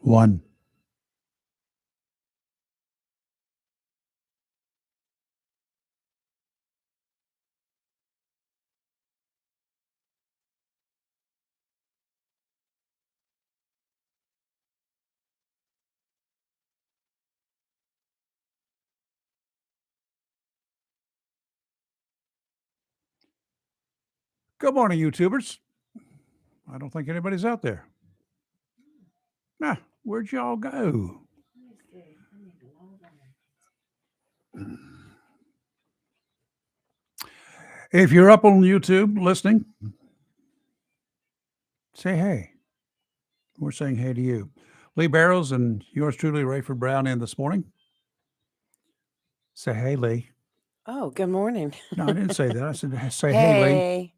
One. Good morning, YouTubers. I don't think anybody's out there. Nah, where'd y'all go? If you're up on YouTube listening, say hey. We're saying hey to you. Lee Barrows and yours truly, Rayford Brown, in this morning. Say hey, Lee. Oh, good morning. No, I didn't say that. I said say hey, Lee. Hey,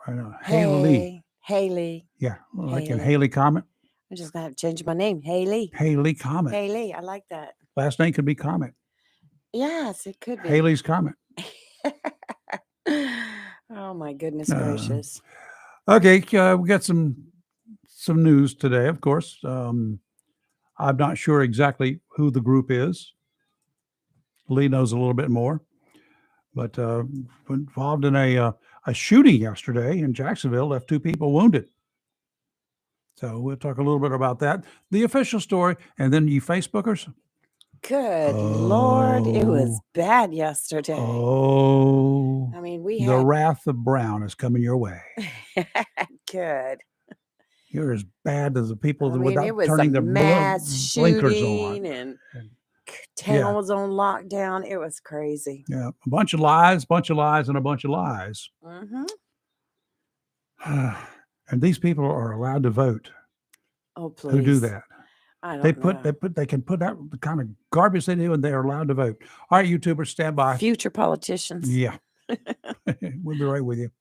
I know. Hey, Lee. Haley. Yeah, like in Haley. Haley Comet. I'm just gonna have to change my name. Haley. Haley Comet. Haley. I like that. Last name could be Comet. Yes, it could be. Haley's Comet. Oh my goodness gracious. Okay, we got some news today. Of course, I'm not sure exactly who the group is. Lee knows a little bit more, but involved in a shooting yesterday in Jacksonville, left 2 people wounded. So we'll talk a little bit about that, the official story, and then you Facebookers. Good Lord, it was bad yesterday. Oh, I mean, we the had wrath of Brown is coming your way. good. You're as bad as the people I mean, without it was turning a their mass blinkers shooting on. and town was on lockdown. It was crazy. Yeah, a bunch of lies, and a bunch of lies. Mm-hmm. And these people are allowed to vote. Oh, please. Who do that? I don't know. They can put out the kind of garbage they do, and they are allowed to vote. All right, YouTubers, stand by. Future politicians. Yeah. We'll be right with you.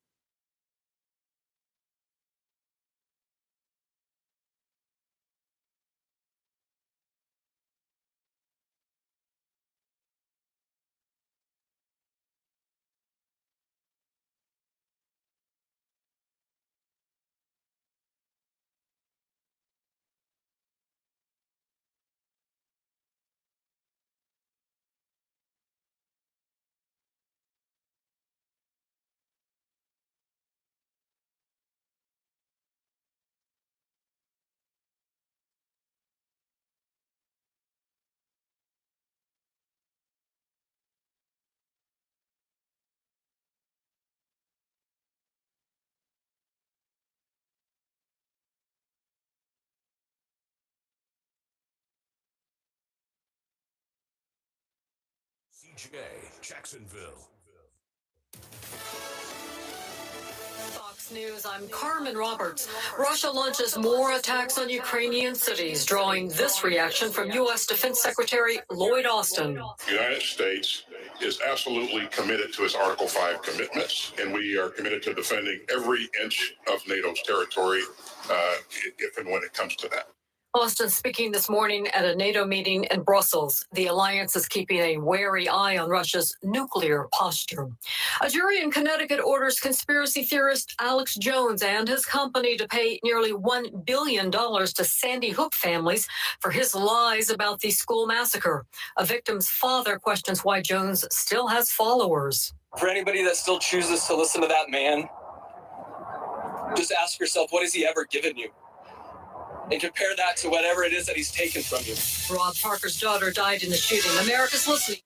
CJ, Jacksonville. Fox News, I'm Carmen Roberts. Russia launches more attacks on Ukrainian cities, drawing this reaction from U.S. Defense Secretary Lloyd Austin. The United States is absolutely committed to its Article 5 commitments, and we are committed to defending every inch of NATO's territory if and when it comes to that. Austin speaking this morning at a NATO meeting in Brussels. The alliance is keeping a wary eye on Russia's nuclear posture. A jury in Connecticut orders conspiracy theorist Alex Jones and his company to pay nearly $1 billion to Sandy Hook families for his lies about the school massacre. A victim's father questions why Jones still has followers. For anybody that still chooses to listen to that man, just ask yourself, what has he ever given you? And compare that to whatever it is that he's taken from you. Rob Parker's daughter died in the shooting. America's listening.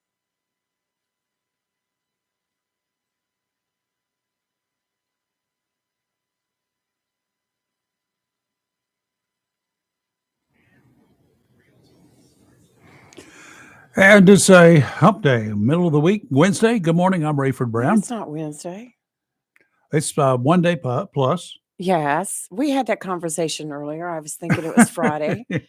And it's a hump day, middle of the week, Wednesday. Good morning. I'm Rayford Brown. It's not Wednesday. It's 1 day plus. Yes, we had that conversation earlier. I was thinking it was Friday, and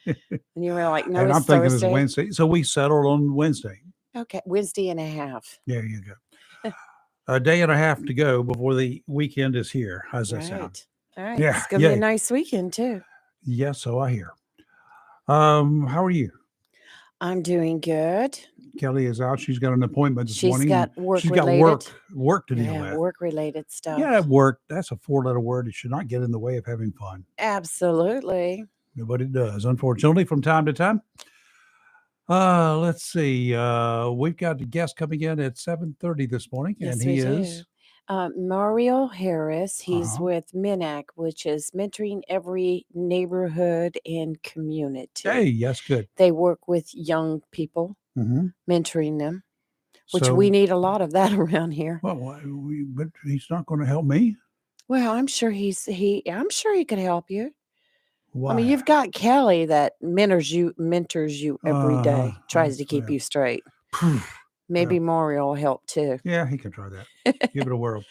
you were like, "No, and it's I'm thinking Thursday." it's Wednesday. So we settled on Wednesday. Okay, Wednesday and a half. There you go. A day and a half to go before the weekend is here. How's that sound? All right. Yeah, It's gonna be a nice weekend too. Yeah, so I hear. How are you? I'm doing good. Kelly is out. She's got an appointment this morning. She's got work She's related. got work to deal with. Work related stuff. Yeah, work. That's a 4-letter word. It should not get in the way of having fun. Absolutely. Nobody does, unfortunately, from time to time. Let's see. We've got a guest coming in at 7:30 this morning, Yes, and we he do. is. Mario Harris, he's Uh-huh. with MINAC, which is Mentoring Every Neighborhood and Community. Hey, yes, good. They work with young people, Mm-hmm. mentoring them, which So, we need a lot of that around here. well, but he's not going to help me. Well, I'm sure I'm sure he could help you. Why? I mean, you've got Kelly that mentors you every day, Uh-huh. tries to keep Yeah. you straight. Phew. Maybe Mario will help too. Yeah, he can try that. Give it a whirl.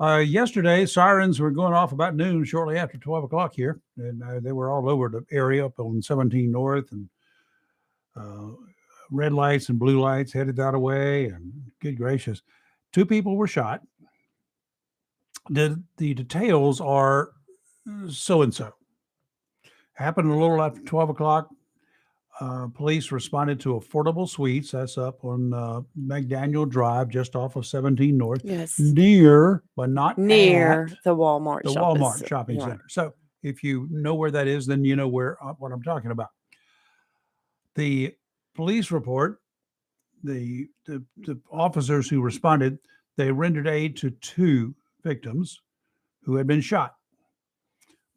Yesterday, sirens were going off about noon, shortly after 12 o'clock here, and they were all over the area up on 17 North, and red lights and blue lights headed that way. And good gracious, 2 people were shot. The details are so and so. Happened a little after 12 o'clock. Police responded to Affordable Suites. That's up on McDaniel Drive, just off of 17 North, Yes. near, but not Near at the Walmart the shop- Walmart shopping right. center. So if you know where that is, then you know what I'm talking about. The police report, the officers who responded, they rendered aid to 2 victims who had been shot.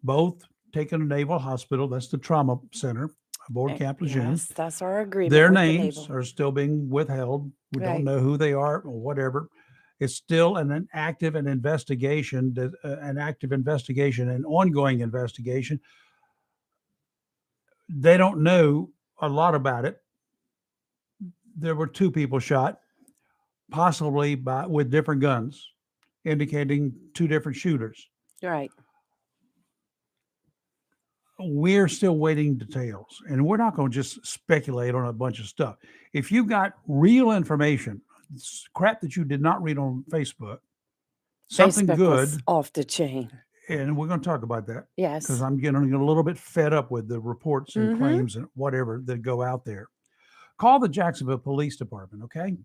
Both taken to Naval Hospital. That's the trauma center aboard Camp Lejeune. Yes, that's our agreement. Their with the names naval. are still being withheld. We Right. don't know who they are or whatever. It's still an active investigation, an ongoing investigation. They don't know a lot about it. There were 2 people shot, possibly with different guns, indicating 2 different shooters. Right. We're still waiting details, and we're not going to just speculate on a bunch of stuff. If you've got real information, crap that you did not read on Facebook, something Facebook good, was off the chain. and we're going to talk about that Yes. because I'm getting a little bit fed up with the reports and Mhm. claims and whatever that go out there. Call the Jacksonville Police Department, okay?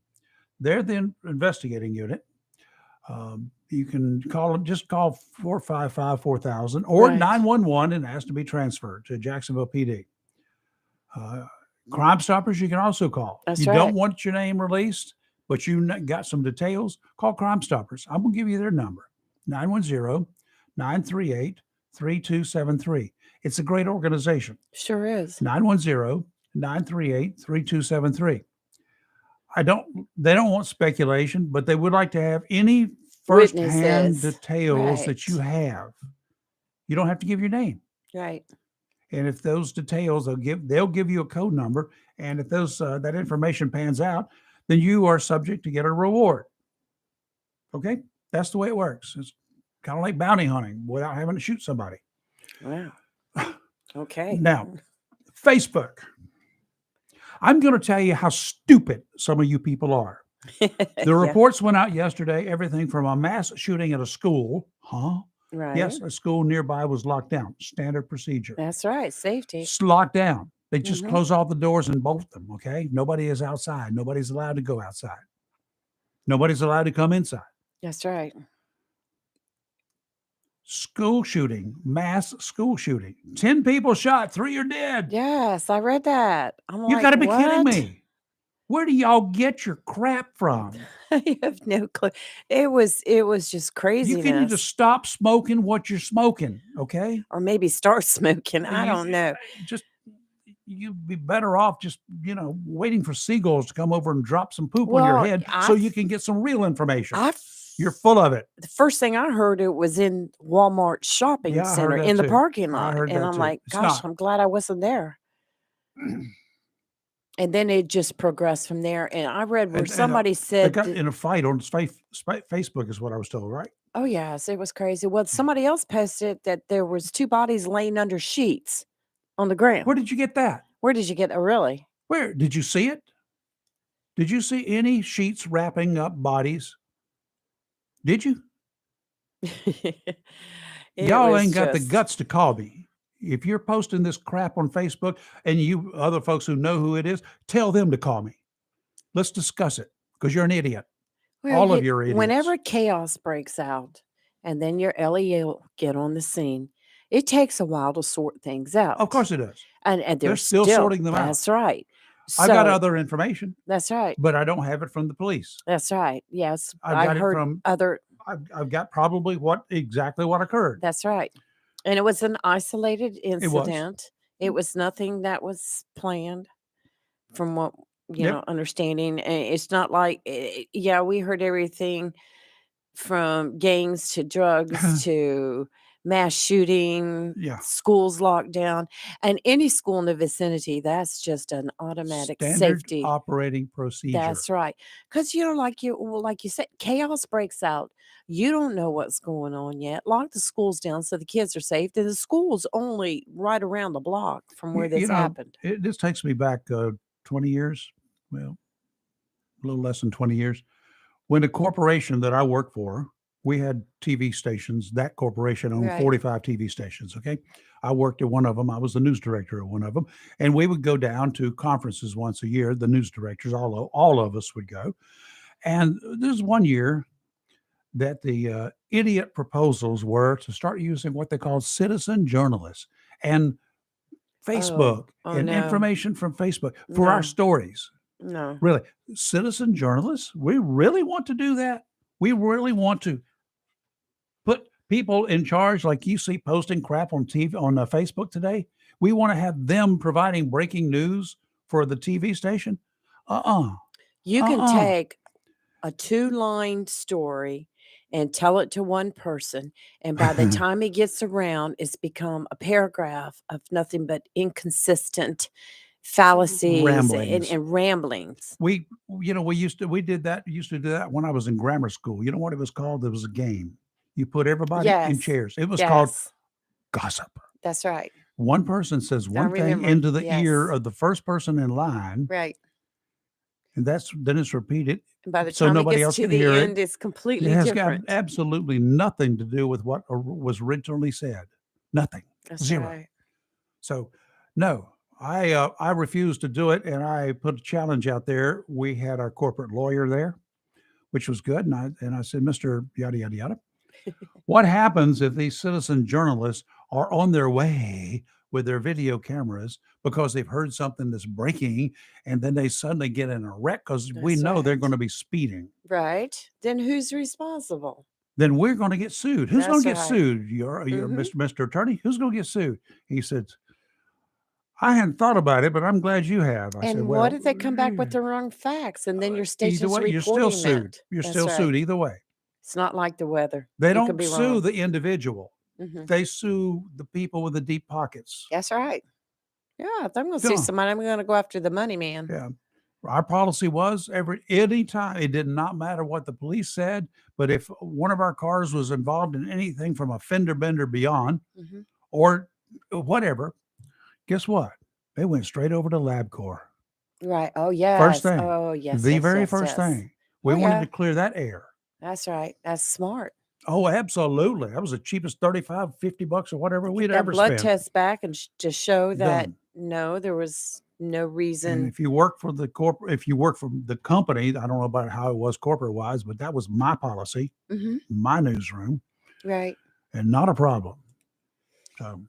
They're the investigating unit. You can call them, just call 455-4000 or Right. 911 and ask to be transferred to Jacksonville PD. Crime Stoppers, you can also call. That's you right. don't want your name released, but you got some details, call Crime Stoppers. I'm going to give you their number, 910-938-3273. It's a great organization. Sure is. 910-938-3273. They don't want speculation, but they would like to have any firsthand Witnesses. details that you Right. have. You don't have to give your name. Right. And if those details they'll give you a code number. And if that information pans out, then you are subject to get a reward. Okay. That's the way it works. It's kind of like bounty hunting without having to shoot somebody. Wow. Okay. Now, Facebook. I'm going to tell you how stupid some of you people are. The Yeah. reports went out yesterday, everything from a mass shooting at a school. Right. Yes, a school nearby was locked down. Standard procedure. That's right. Safety. It's locked down. They just Mhm. close all the doors and bolt them, okay? Nobody is outside. Nobody's allowed to go outside. Nobody's allowed to come inside. That's right. School shooting, mass school shooting. 10 people shot, 3 are dead. Yes, I read that. I'm You like, got to be kidding what? me. Where do y'all get your crap from? I have no clue. It was just You craziness. can either stop smoking what you're smoking, okay? Or maybe start smoking. I You- don't know. Just you'd be better off just waiting for seagulls to come over and drop some poop on your Well, head so you can get some real information. You're full of it. The first thing I heard, it was in Walmart shopping Yeah, I heard center that in the too. parking I lot. heard And that I'm too. like, It's gosh, not. I'm glad I wasn't there. And then it just progressed from there. And I read where And, somebody They said, got in a fight on Facebook is what I was told, right? oh, yes, it was crazy. Well, somebody else posted that there was 2 bodies laying under sheets on the ground. Where did you get that? Where did you get that? Really? Where? Did you see it? Did you see any sheets wrapping up bodies? Did you? Y'all was ain't got the just- guts to call me. If you're posting this crap on Facebook and you other folks who know who it is, tell them to call me. Let's discuss it because you're an idiot. Well, All of you are Whenever idiots. chaos breaks out and then your LEO get on the scene, It takes a while to sort things out. Of course it does. And They're they're still sorting them out. That's right. I've got So other information, that's right. but I don't have it from the police. That's right. Yes. I've I got it heard from other I've got probably exactly what occurred. That's right. And it was an isolated It was. incident. It was nothing that was planned from what, Yep. understanding. It's not like, yeah, we heard everything from gangs to drugs to mass shooting, Yeah. schools locked down, and any school in the vicinity, that's just an automatic Standard safety. operating procedure. That's right. Because like you said, chaos breaks out. You don't know what's going on yet. Lock the schools down so the kids are safe. And the school's only right around the block from where this happened. This takes me back 20 years. Well, a little less than 20 years. When the corporation that I worked for, we had TV stations. That corporation owned Right. 45 TV stations. Okay. I worked at one of them. I was the news director at one of them. And we would go down to conferences once a year. The news directors, all of us would go. And there's one year that the idiot proposals were to start using what they call citizen journalists and Facebook Oh, and no. information from Facebook for our No. stories. No. Really, citizen journalists? We really want to do that? We really want to put people in charge like you see posting crap on TV on Facebook today? We want to have them providing breaking news for the TV station? You can Uh-uh. take a 2-line story and tell it to one person, and by the time it gets around, it's become a paragraph of nothing but inconsistent fallacies Ramblings. and ramblings. We used to do that when I was in grammar school. You know what it was called? It was a game. You put everybody in Yes. chairs. It was called Yes. gossip. That's right. One person says one thing remember. into the ear Yes. of the first person in line, Right. and then it's repeated. And by the So time it nobody gets else to can the hear it. end, it's completely It has got different. absolutely nothing to do with what was originally said. Nothing. That's Zero. right. So, no, I refused to do it, and I put a challenge out there. We had our corporate lawyer there, which was good, and I said, Mr. Yada yada yada, what happens if these citizen journalists are on their way with their video cameras because they've heard something that's breaking, and then they suddenly get in a wreck because we That's know they're right. going to be speeding? Right. Then who's responsible? Then we're going to get sued. Who's going to That's get right. sued? Your Mhm. Mr. Attorney? Who's going to get sued? He said, I hadn't thought about it, but I'm glad you have. I said, And well, what if they come back with the wrong facts and then your either station's way, you're still reporting sued. that? You're That's still right. sued either way. It's not like the weather. They You could don't be sue wrong. the individual. Mhm. They sue the people with the deep pockets. That's right. Yeah, if I'm going to see Yeah. somebody, I'm going to go after the money man. Yeah. Our policy was any time, it did not matter what the police said, but if one of our cars was involved in anything from a fender bender beyond Mhm. or whatever, guess what? They went straight over to LabCorp. Right. Oh, First yes. thing. Oh, yes. The yes, very yes, first yes. thing. We Oh, wanted yeah. to clear that air. That's right. That's smart. Oh, absolutely. That was the cheapest $35, $50 or whatever we'd Get that ever blood spent. test back and to show that Done. no, there was no And reason. if you work for if you work for the company, I don't know about how it was corporate wise, but that was my policy, Mhm. my newsroom, Right. and not a problem. So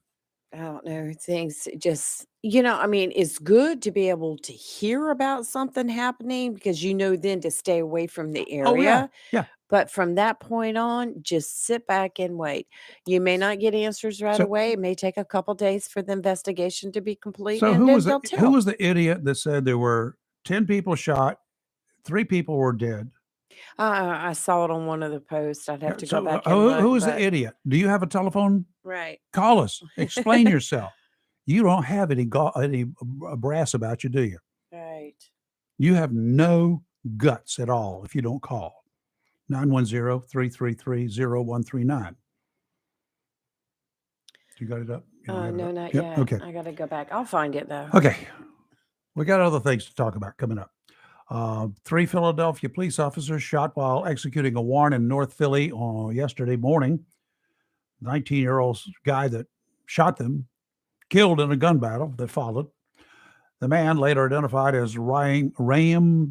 I don't know. Things just, I mean, it's good to be able to hear about something happening because then to stay away from the oh yeah, area. yeah. But from that point on, just sit back and wait. You may not get answers right So away. It may take a couple days for the investigation to be complete, so and then they'll tell. who was the idiot that said there were 10 people shot, 3 people were dead? I saw it on one of the posts. I'd have to go So back and look. who was the but- idiot? Do you have a telephone? Right. Call us. Explain yourself. You don't have any brass about you, do you? Right. You have no guts at all if you don't call. 910-333-0139. You got it up? You got it No, up? not Yep, yet. okay. I got to go back. I'll find it though. Okay. We got other things to talk about coming up. 3 Philadelphia police officers shot while executing a warrant in North Philly on yesterday morning. 19-year-old guy that shot them killed in a gun battle that followed. The man, later identified as Ram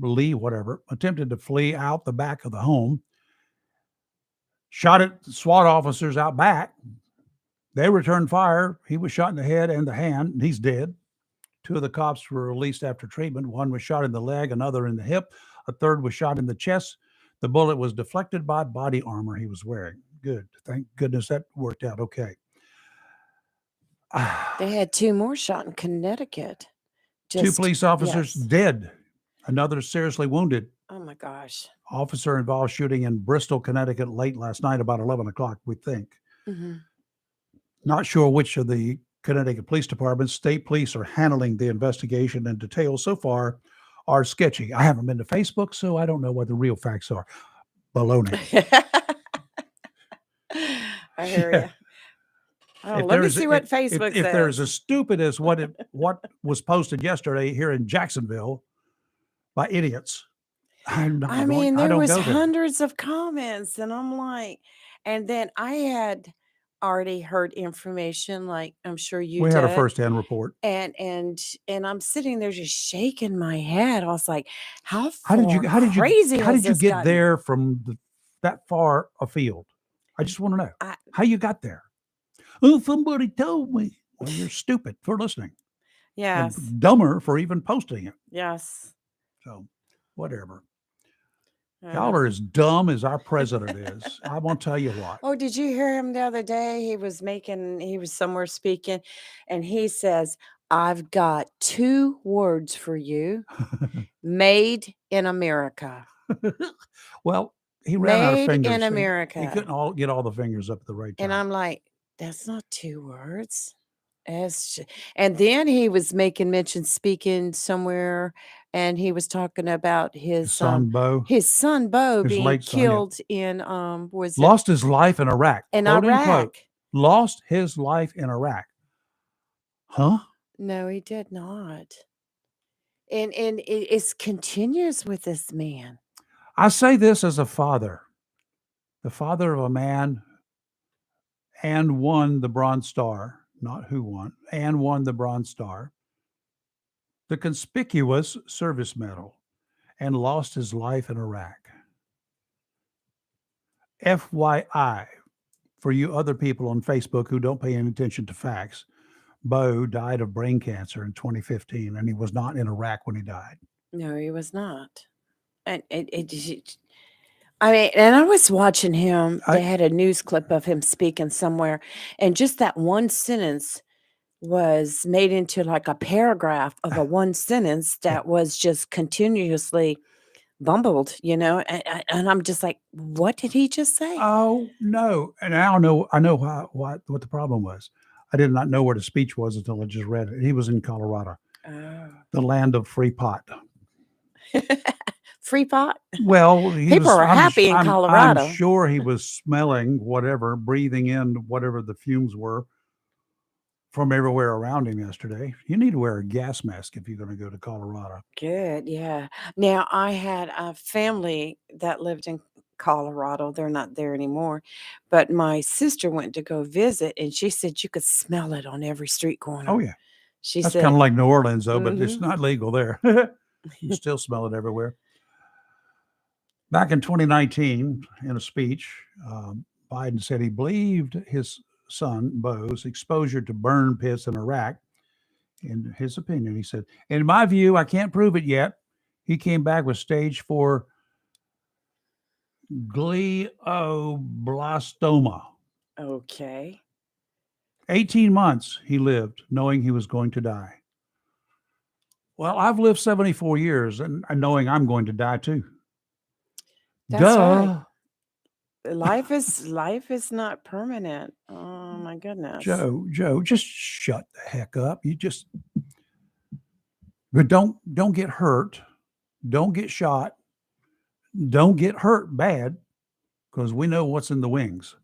Lee, whatever, attempted to flee out the back of the home, shot at SWAT officers out back, They returned fire. He was shot in the head and the hand, and he's dead. 2 of the cops were released after treatment. 1 was shot in the leg, another in the hip. A third was shot in the chest. The bullet was deflected by body armor he was wearing. Good. Thank goodness that worked out okay. They had 2 more shot in Connecticut. 2 police officers yes. dead. Another seriously wounded. Oh my gosh. Officer involved shooting in Bristol, Connecticut late last night about 11 o'clock, we think. Mhm. Not sure which of the Connecticut Police Departments, state police are handling the investigation, and details so far are sketchy. I haven't been to Facebook, so I don't know what the real facts are. Baloney. I hear Yeah. you. Oh, If let me there's- see what if- Facebook if there's says. as stupid as what was posted yesterday here in Jacksonville by idiots, I don't mean, there go was there. hundreds of comments, and I'm like, and then I had already heard information, like I'm sure you We did. had a firsthand report. And I'm sitting there just shaking my head. I was like, how How did you crazy has this get gotten? there from that far afield? I just want to know I- how you got there. Oh, somebody told me. Well, you're stupid for listening. Yes. And dumber for even posting it. Yes. So, whatever. I Y'all know. are as dumb as our president is. I won't tell you what. Oh, did you hear him the other day? He was somewhere speaking, and he says, I've got 2 words for you. Made in America. Well, he ran out of Made fingers. in He America. couldn't get all the fingers up at the right time. And I'm like, that's not 2 words. And then he was making mention speaking somewhere, and he was talking about His son, Bo, his son Bo his being late son, yeah. killed in was it lost his life in Iraq. in Quote, unquote, Iraq. lost his life in Iraq. Huh? No, he did not. And it's continuous with this man. I say this as a father, the father of a man and won the Bronze Star, not who won, and won the Bronze Star, the conspicuous service medal, and lost his life in Iraq. FYI, for you other people on Facebook who don't pay any attention to facts, Bo died of brain cancer in 2015, and he was not in Iraq when he died. No, he was not. And I mean, and I was watching him. They had a news clip of him speaking somewhere, and just that one sentence was made into like a paragraph of a one sentence that was just continuously bumbled, and I'm just like, what did he just say? Oh no! And I know what the problem was. I did not know what his speech was until I just read it. He was in Colorado, Oh. the land of free pot. Free pot? Well, People are happy in Colorado. I'm sure he was smelling whatever, breathing in whatever the fumes were from everywhere around him yesterday. You need to wear a gas mask if you're going to go to Colorado. Good, yeah. Now, I had a family that lived in Colorado. They're not there anymore. But my sister went to go visit, and she said you could smell it on every street corner. Oh, yeah. She That's said, kind of like New Orleans, though, but it's Mhm. not legal there. You still smell it everywhere. Back in 2019, in a speech, Biden said he believed his son, Bo's exposure to burn pits in Iraq. In his opinion, he said, in my view, I can't prove it yet. He came back with stage 4 glioblastoma. okay. 18 months he lived knowing he was going to die. Well, I've lived 74 years and knowing I'm going to die too. That's Duh. right. Life is not permanent. Oh my goodness. Joe, just shut the heck up. But don't get hurt. Don't get shot. Don't get hurt bad, because we know what's in the wings.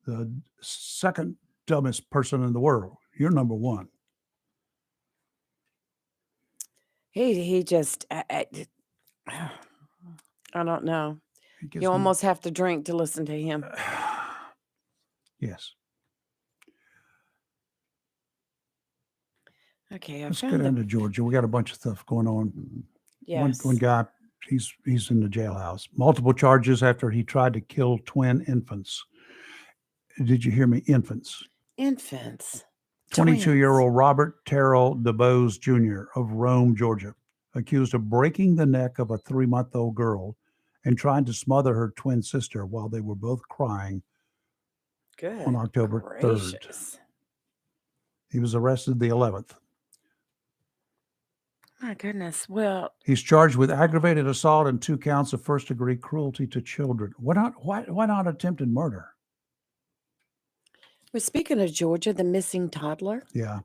The second dumbest person in the world. You're number 1. He just I don't know. It gets You me- almost have to drink to listen to him. Yes. Okay, I Let's get found into Georgia. We got a bunch of stuff going on. yes. One guy, he's in the jailhouse. Multiple charges after he tried to kill twin infants. Did you hear me? Infants. Infants. 22-year-old Robert Terrell DeBose Jr. of Rome, Georgia, accused of breaking the neck of a 3-month-old girl and trying to smother her twin sister while they were both crying Good on October 3rd. gracious. He was arrested the 11th. My goodness. Well, He's charged with aggravated assault and 2 counts of first-degree cruelty to children. Why not attempted murder? well, speaking of Georgia, the missing toddler, Yeah.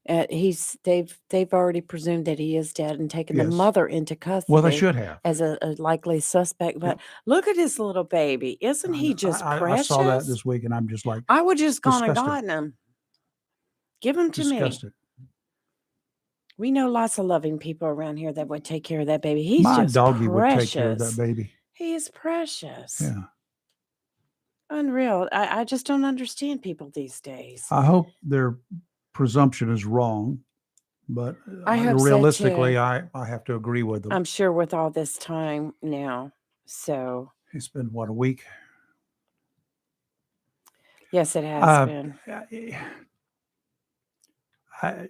they've already presumed that he is dead and taken the Yes. mother into custody. Well, they should have. As a likely suspect. But look at his little baby. Isn't he just I precious? saw that this week, and I'm just like I would just gone and disgusted. gotten him. Give him to me. disgusted. We know lots of loving people around here that would take care of that baby. He's My just doggy would precious. take care of that baby. He is precious. Yeah. Unreal. I just don't understand people these days. I hope their presumption is wrong, but I hope so, realistically, too. I have to agree with them. I'm sure with all this time now. So, It's been, what, a week? yes, it has been. I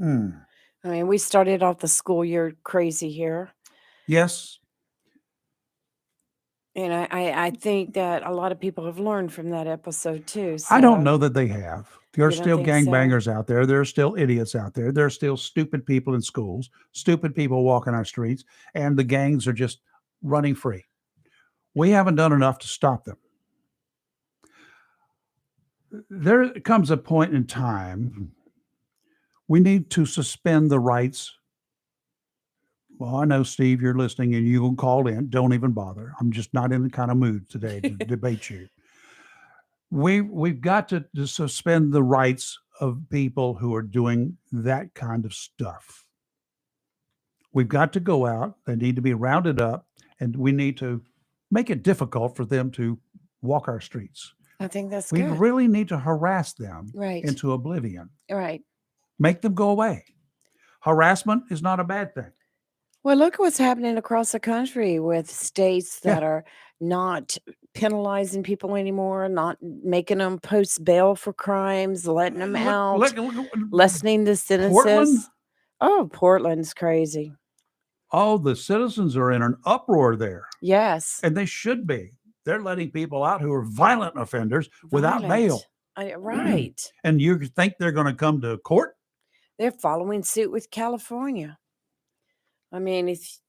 I mean, we started off the school year crazy here. Yes. And I think that a lot of people have learned from that episode too. I don't so- know that they have. There are You don't still think so? gangbangers out there. There are still idiots out there. There are still stupid people in schools, stupid people walking our streets, and the gangs are just running free. We haven't done enough to stop them. There comes a point in time we need to suspend the rights. Well, I know, Steve, you're listening and you can call in. Don't even bother. I'm just not in the kind of mood today to debate you. We've got to suspend the rights of people who are doing that kind of stuff. We've got to go out. They need to be rounded up, and we need to make it difficult for them to walk our streets. I think that's We good. really need to harass them Right. into oblivion. Right. Make them go away. Harassment is not a bad thing. Well, look at what's happening across the country with states that are not penalizing people anymore, not making them post bail for crimes, letting them out, Look, lessening the sentences. Portland? Oh, Portland's crazy. Oh, the citizens are in an uproar there, Yes. and they should be. They're letting people out who are violent offenders without bail. Right. And you think they're going to come to court? They're following suit with California. I mean, it's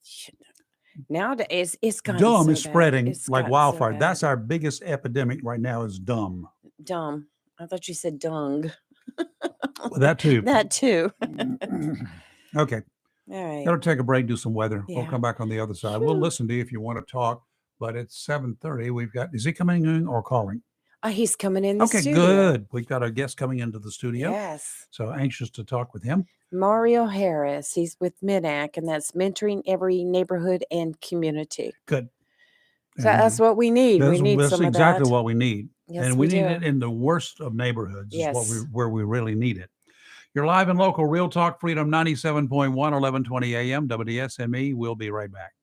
nowadays it's gotten Dumb so is bad. spreading It's like gotten so wildfire. bad. That's our biggest epidemic right now is dumb. Dumb. I thought you said dung. Well, that too. That too. Okay. All right. Gotta take a break, do some weather. We'll Yeah. come back on the other side. We'll Phew. listen to you if you want to talk, but it's 7:30. Is he coming in or calling? He's coming in the Okay, studio. good. We've got a guest coming into the studio. Yes. So anxious to talk with him. Mario Harris. He's with MINAC, and that's mentoring every neighborhood and community. Good. So that's what we need. We need that's some exactly of that. what we need. Yes, And we need do. it in the worst of neighborhoods Yes. where we really need it. You're live and local, Real Talk Freedom 97.1, 1120 AM, WSME. We'll be right back.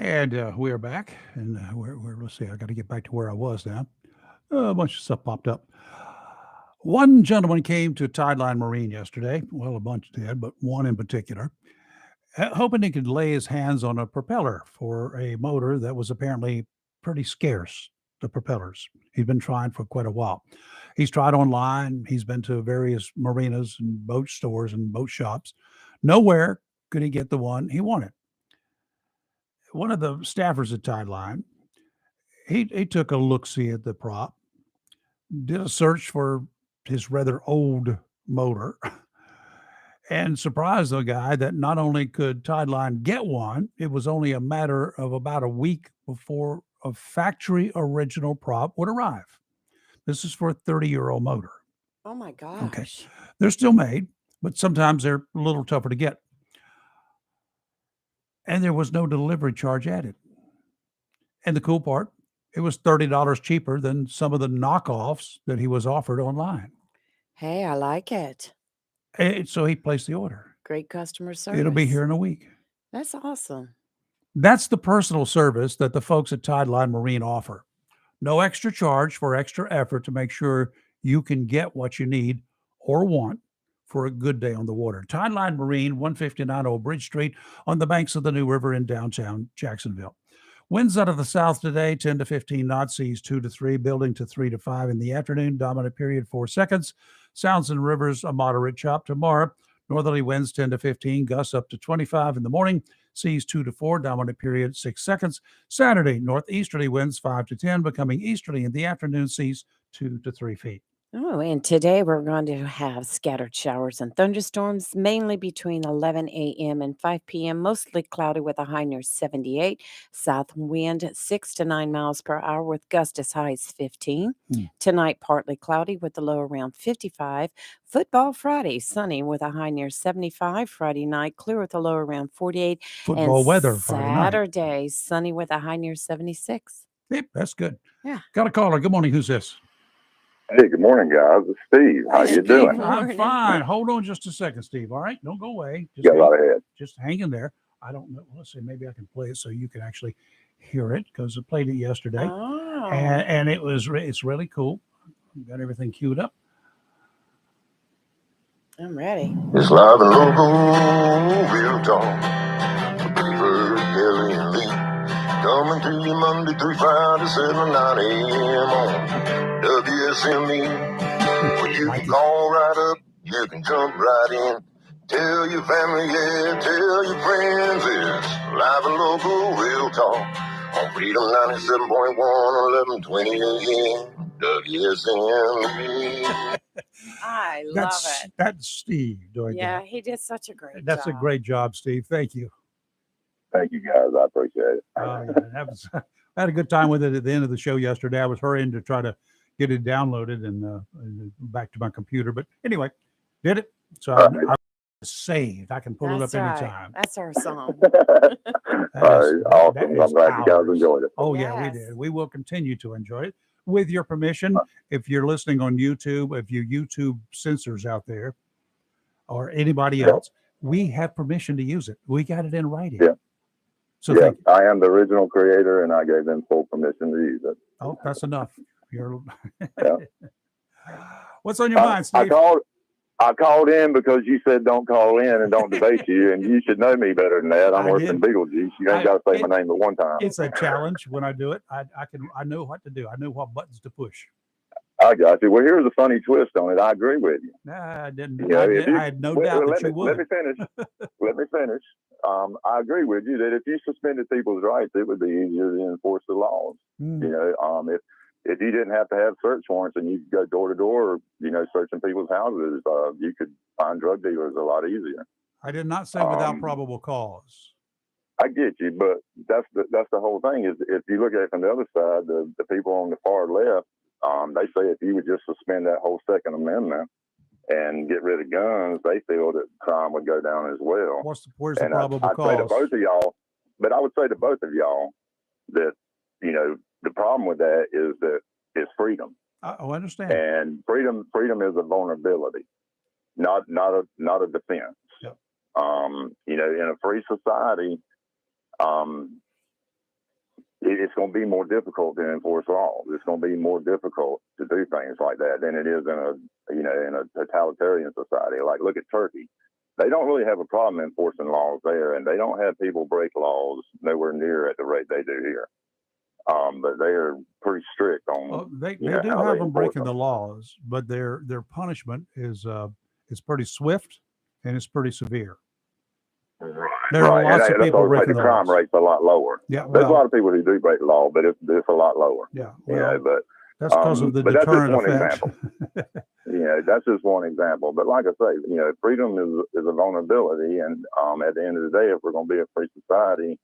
And we are back, and let's see, I got to get back to where I was now. A bunch of stuff popped up. One gentleman came to Tideline Marine yesterday. Well, a bunch did, but one in particular, hoping he could lay his hands on a propeller for a motor that was apparently pretty scarce, the propellers. He'd been trying for quite a while. He's tried online. He's been to various marinas and boat stores and boat shops. Nowhere could he get the one he wanted. One of the staffers at Tideline, he took a look-see at the prop, did a search for his rather old motor, and surprised the guy that not only could Tideline get one, it was only a matter of about a week before a factory original prop would arrive. This is for a 30-year-old motor. Oh my Okay. gosh. They're still made, but sometimes they're a little tougher to get. And there was no delivery charge added. And the cool part, it was $30 cheaper than some of the knockoffs that he was offered online. Hey, I like it. And so he placed the order. Great customer service. It'll be here in a week. That's awesome. That's the personal service that the folks at Tideline Marine offer. No extra charge for extra effort to make sure you can get what you need or want for a good day on the water. Tideline Marine, 159 Old Bridge Street on the banks of the New River in downtown Jacksonville. Winds out of the south today, 10 to 15 knots, seas 2 to 3, building to 3 to 5 in the afternoon, dominant period 4 seconds. Sounds and rivers, a moderate chop tomorrow. Northerly winds 10 to 15, gusts up to 25 in the morning, seas 2 to 4, dominant period 6 seconds. Saturday, northeasterly winds 5 to 10, becoming easterly in the afternoon, seas 2 to 3 feet. Oh, and today we're going to have scattered showers and thunderstorms, mainly between 11 a.m. and 5 p.m., mostly cloudy with a high near 78. South wind 6 to 9 miles per hour with gusts as high as 15. Tonight, partly cloudy with a low around 55. Football Friday, sunny with a high near 75. Friday night, clear with a low around 48. Football and weather Friday night. Saturday, sunny with a high near 76. Yep, that's good. Yeah. Got a caller. Good morning. Who's this? Hey, good morning, guys. It's Steve. How you Good doing? morning. I'm fine. Hold on just a second, Steve. All right. Don't go away. Just Got a lot ahead. just hang in there. I don't know. Let's see. Maybe I can play it so you can actually hear it because I played it yesterday, Oh. and it's really cool. Got everything queued up. I'm ready. It's live and local, real talk. Clifford, Kelly, and Lee. Coming to you Monday through Friday, 7 to 9 a.m. on WSME. Well, you can call right up, you can jump right in. Tell your family, yeah, tell your friends. It's live and local, real talk. On Freedom 97.1, 1120 a.m. WSME. I love it. That's Steve doing Yeah, that. he did such a great That's job. a great job, Steve. Thank you. Thank you, guys. I appreciate it. Yeah, I had a good time with it at the end of the show yesterday. I was hurrying to try to get it downloaded and back to my computer. But anyway, did it. So I saved. I can pull That's it up right. anytime. That's our song. All right, awesome. that I'm is glad you guys ours. enjoyed it. Oh, yeah, we Yes. did. We will continue to enjoy it. With your permission, if you're listening on YouTube, if you YouTube censors out there or anybody else, we have permission to use it. We got it in writing. Yeah. So Yeah, thank you. I am the original creator, and I gave them full permission to use it. Oh, that's enough. You're Yeah. What's on your mind, Steve? I called in because you said don't call in and don't debate you, and you should know me better than that. I'm I worse did. than Beetlejuice. You ain't got to say my name but one time. It's a challenge when I do it. I know what to do. I know what buttons to push. I got you. Well, here's a funny twist on it. I agree with you. Nah, I didn't. You know, I had no doubt that you would. Let me finish. Let me finish. I agree with you that if you suspended people's rights, it would be easier to enforce the laws. Mm. You know, if you didn't have to have search warrants and you could go door to door, you know, searching people's houses, you could find drug dealers a lot easier. I did not say without probable cause. I get you, but that's the whole thing. Is if you look at it from the other side, the people on the far left, they say if you would just suspend that whole Second Amendment and get rid of guns, they feel that crime would go down as well. Where's the probable I'd cause? say to both of y'all, but I would say to both of y'all that, you know, the problem with that is that it's freedom. I understand. And freedom is a vulnerability, not a defense. Yep. You know, in a free society, it's going to be more difficult to enforce laws. It's going to be more difficult to do things like that than it is in a totalitarian society. Like, look at Turkey. They don't really have a problem enforcing laws there, and they don't have people break laws nowhere near at the rate they do here. But they are pretty strict on. Well, they do how have they them enforce breaking the them. laws, but their punishment is pretty swift and it's pretty severe. There are lots of And people so breaking the the crime laws. rate's a lot lower. Yeah, There's a well, lot of people who do break the law, but it's a lot lower. yeah, You well, know, but that's because of the but that's just deterrent one effect. example. That's just one example. But like I say, freedom is a vulnerability, and at the end of the day, if we're going to be a free society,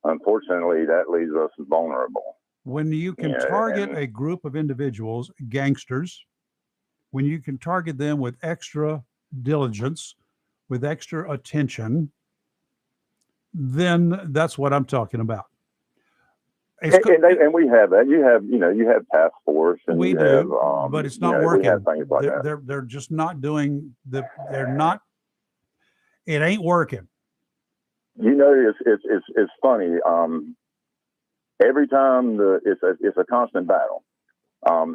unfortunately, that leaves us vulnerable. When you can target a group of individuals, gangsters, when you can target them with extra diligence, with extra attention, then that's what I'm talking about. And we have that. You have task force, and we you do, have, but it's not we working. have things like that. They're just not doing they're not. It ain't working. It's funny. Every time it's a constant battle.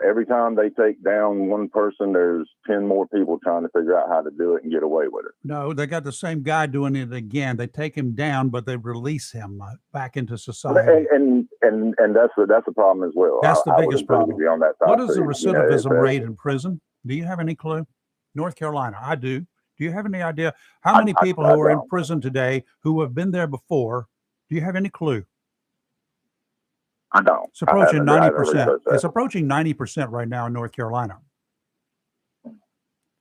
Every time they take down one person, there's 10 more people trying to figure out how to do it and get away with it. No, they got the same guy doing it again. They take him down, but they release him back into society. And that's the problem as well. That's the biggest problem. On that side what is the too. recidivism rate in prison? Do you have any clue? North Carolina, I do. Do you have any idea how many people who are in prison today who have been there before? Do you have any clue? I don't. It's approaching 90%. It's approaching 90% right now in North Carolina.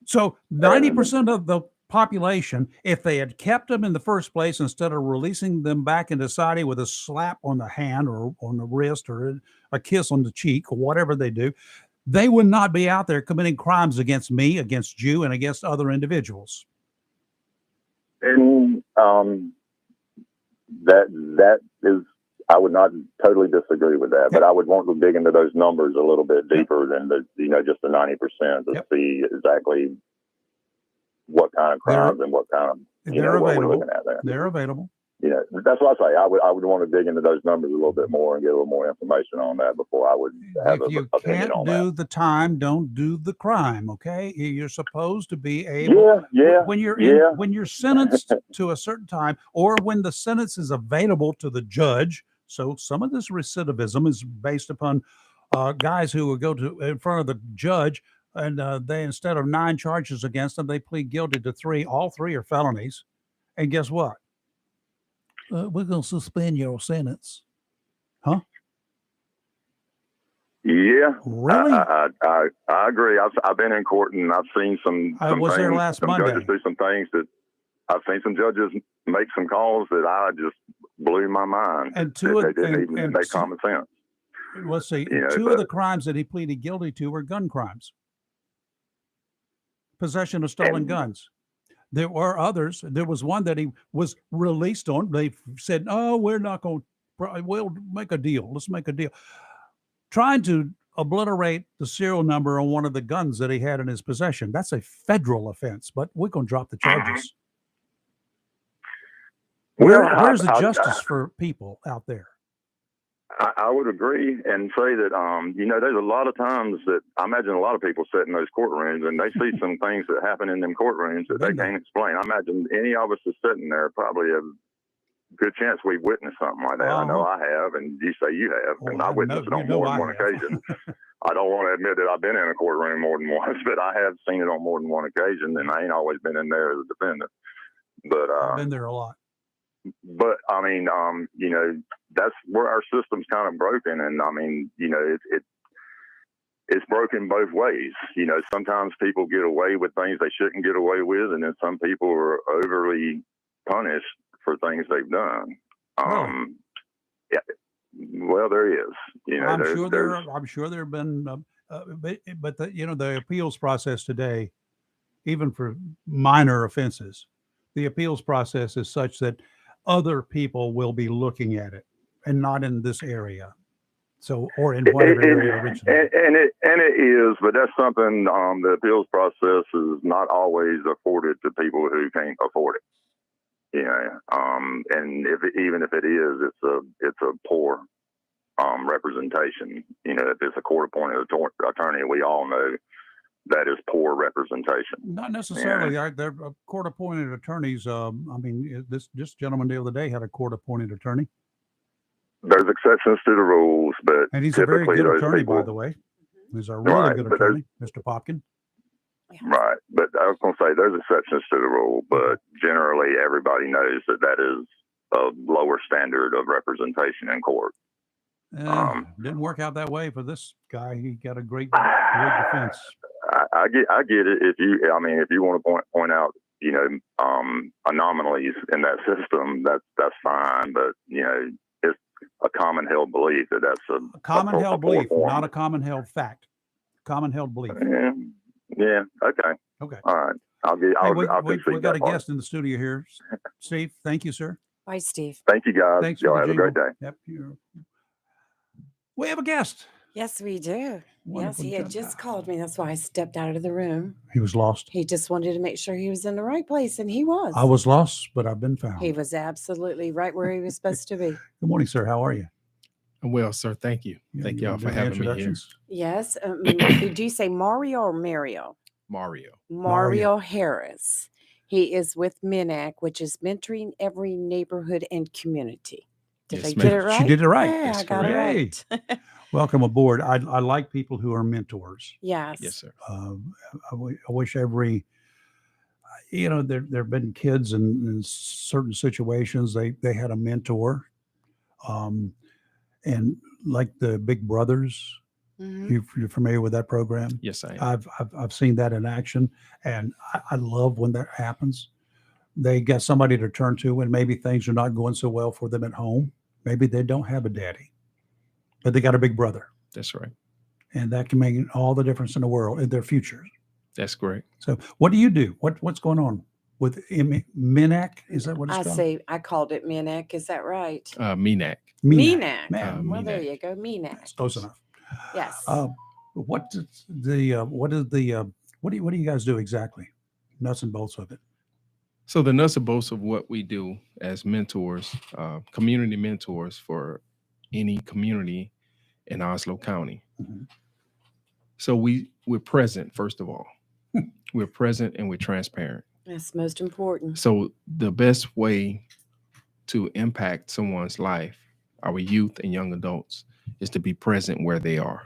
So 90% of the population, if they had kept them in the first place instead of releasing them back into society with a slap on the hand or on the wrist or a kiss on the cheek or whatever they do, they would not be out there committing crimes against me, against you, and against other individuals. And that is, I would not totally disagree with that, but I would want to dig into those numbers a little bit deeper than just the 90% to see exactly what kind of crimes and what kind of they're what available. we're looking at there. They're available. That's what I say. I would want to dig into those numbers a little bit more and get a little more information on that before I would have if you can't do the time, don't do the crime. Okay, you're supposed to be able. When you're sentenced to a certain time, or when the sentence is available to the judge. So some of this recidivism is based upon guys who will go in front of the judge, and they, instead of 9 charges against them, they plead guilty to 3. All 3 are felonies, and guess what? We're going to suspend your sentence. Huh? Yeah. Really? I agree. I've been in court and I've seen some was there last Monday. Judges do some things that I've seen some judges make some calls that I just blew my mind. And they didn't even make common sense. Let's see. 2 of the crimes that he pleaded guilty to were gun crimes. Possession of stolen guns. There were others. There was one that he was released on. They said, "Oh, we're not going to. We'll make a deal. Let's make a deal." Trying to obliterate the serial number on one of the guns that he had in his possession. That's a federal offense, but we're going to drop the charges. Where's the justice for people out there? I would agree and say that, there's a lot of times that I imagine a lot of people sit in those courtrooms and they see some things that happen in them courtrooms that they can't explain. I imagine any of us that's sitting there probably have a good chance we've witnessed something like that. I know I have, and you say you have, and I witnessed it on more than one occasion. I don't want to admit that I've been in a courtroom more than once, but I have seen it on more than one occasion, and I ain't always been in there as a defendant. But I've been there a lot. But I mean, that's where our system's kind of broken, and I mean, it's broken both ways. Sometimes people get away with things they shouldn't get away with, and then some people are overly punished for things they've done. Yeah, well, there is. I'm sure there have been, but the appeals process today, even for minor offenses, the appeals process is such that other people will be looking at it and not in this area. So, or in whatever area originally. And it is, but that's something, the appeals process is not always afforded to people who can't afford it. And even if it is, it's a poor representation. You know, if it's a court-appointed attorney, we all know that is poor representation. Not necessarily. They're court-appointed attorneys. I mean, this gentleman the other day had a court-appointed attorney, There's exceptions to the rules, but and he's a very typically good those attorney, people, by the way. He's a really Right, good but attorney, Mr. Popkin. right. But I was going to say there's exceptions to the rule, but generally everybody knows that that is a lower standard of representation in court. Didn't work out that way for this guy. He got a great defense. I get it. If you want to point out, you know, anomalies in that system, that's fine. But you know, it's a common held belief that that's A common held belief, not a common held fact. Common held belief. Yeah. Okay. Okay. All right. We got a guest in the studio here. Steve, thank you, sir. Bye, Steve. Thank you, guys. Thanks Y'all for the have a great jingle. day. Yep. We have a guest. Yes, we do. Wonderful Yes, he had job. just called me. That's why I stepped out of the room. He was lost. He just wanted to make sure he was in the right place, and he was. I was lost, but I've been found. He was absolutely right where he was supposed to be. Good morning, sir. How are you? Well, sir, thank you. Yeah, Thank you y'all wanna for do the having me here. introductions? Yes. Do you say Mario or Mario? Mario. Mario Harris. He is with MINAC, which is Mentoring Every Neighborhood and Community. Did Yes, I get it ma'am. right? She did it right. Yeah, That's I got it correct. right. Welcome aboard. I like people who are mentors. Yes. Yes, sir. I wish every, you know, there have been kids in certain situations, they had a mentor. And like the Big Brothers, Mhm. you're familiar with that program? Yes, I am. I've seen that in action, and I love when that happens. They got somebody to turn to when maybe things are not going so well for them at home. Maybe they don't have a daddy, but they got a big brother, That's right. and that can make all the difference in the world in their futures. That's correct. So, what do you do? What's going on with MINAC? Is that what it's I called? say I called it MINAC. Is that right? MENAC. MENAC. Man, Well, there MENAC. you go. that's MENAC. close enough. Yes. What do you guys do exactly? Nuts and bolts of it. So the nuts and bolts of what we do as mentors, community mentors for any community in Oslo County. Mhm. So we're present, first of all. We're present and we're transparent. That's most important. So the best way to impact someone's life, our youth and young adults, is to be present where they are.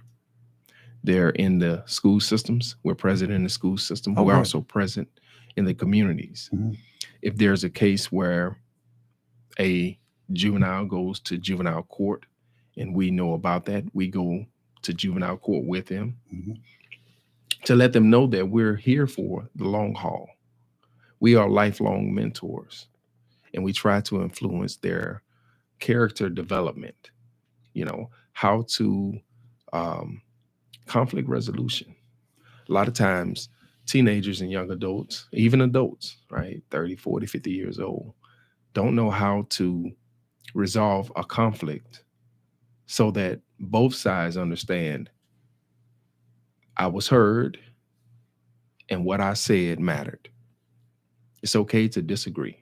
They're in the school systems. We're present in the school system. Oh, We're good. also present in the communities. Mhm. If there's a case where a juvenile goes to juvenile court and we know about that, we go to juvenile court with them Mhm. to let them know that we're here for the long haul. We are lifelong mentors, and we try to influence their character development, you know, how to conflict resolution. A lot of times teenagers and young adults, even adults, right, 30, 40, 50 years old, don't know how to resolve a conflict so that both sides understand I was heard and what I said mattered. It's okay to disagree,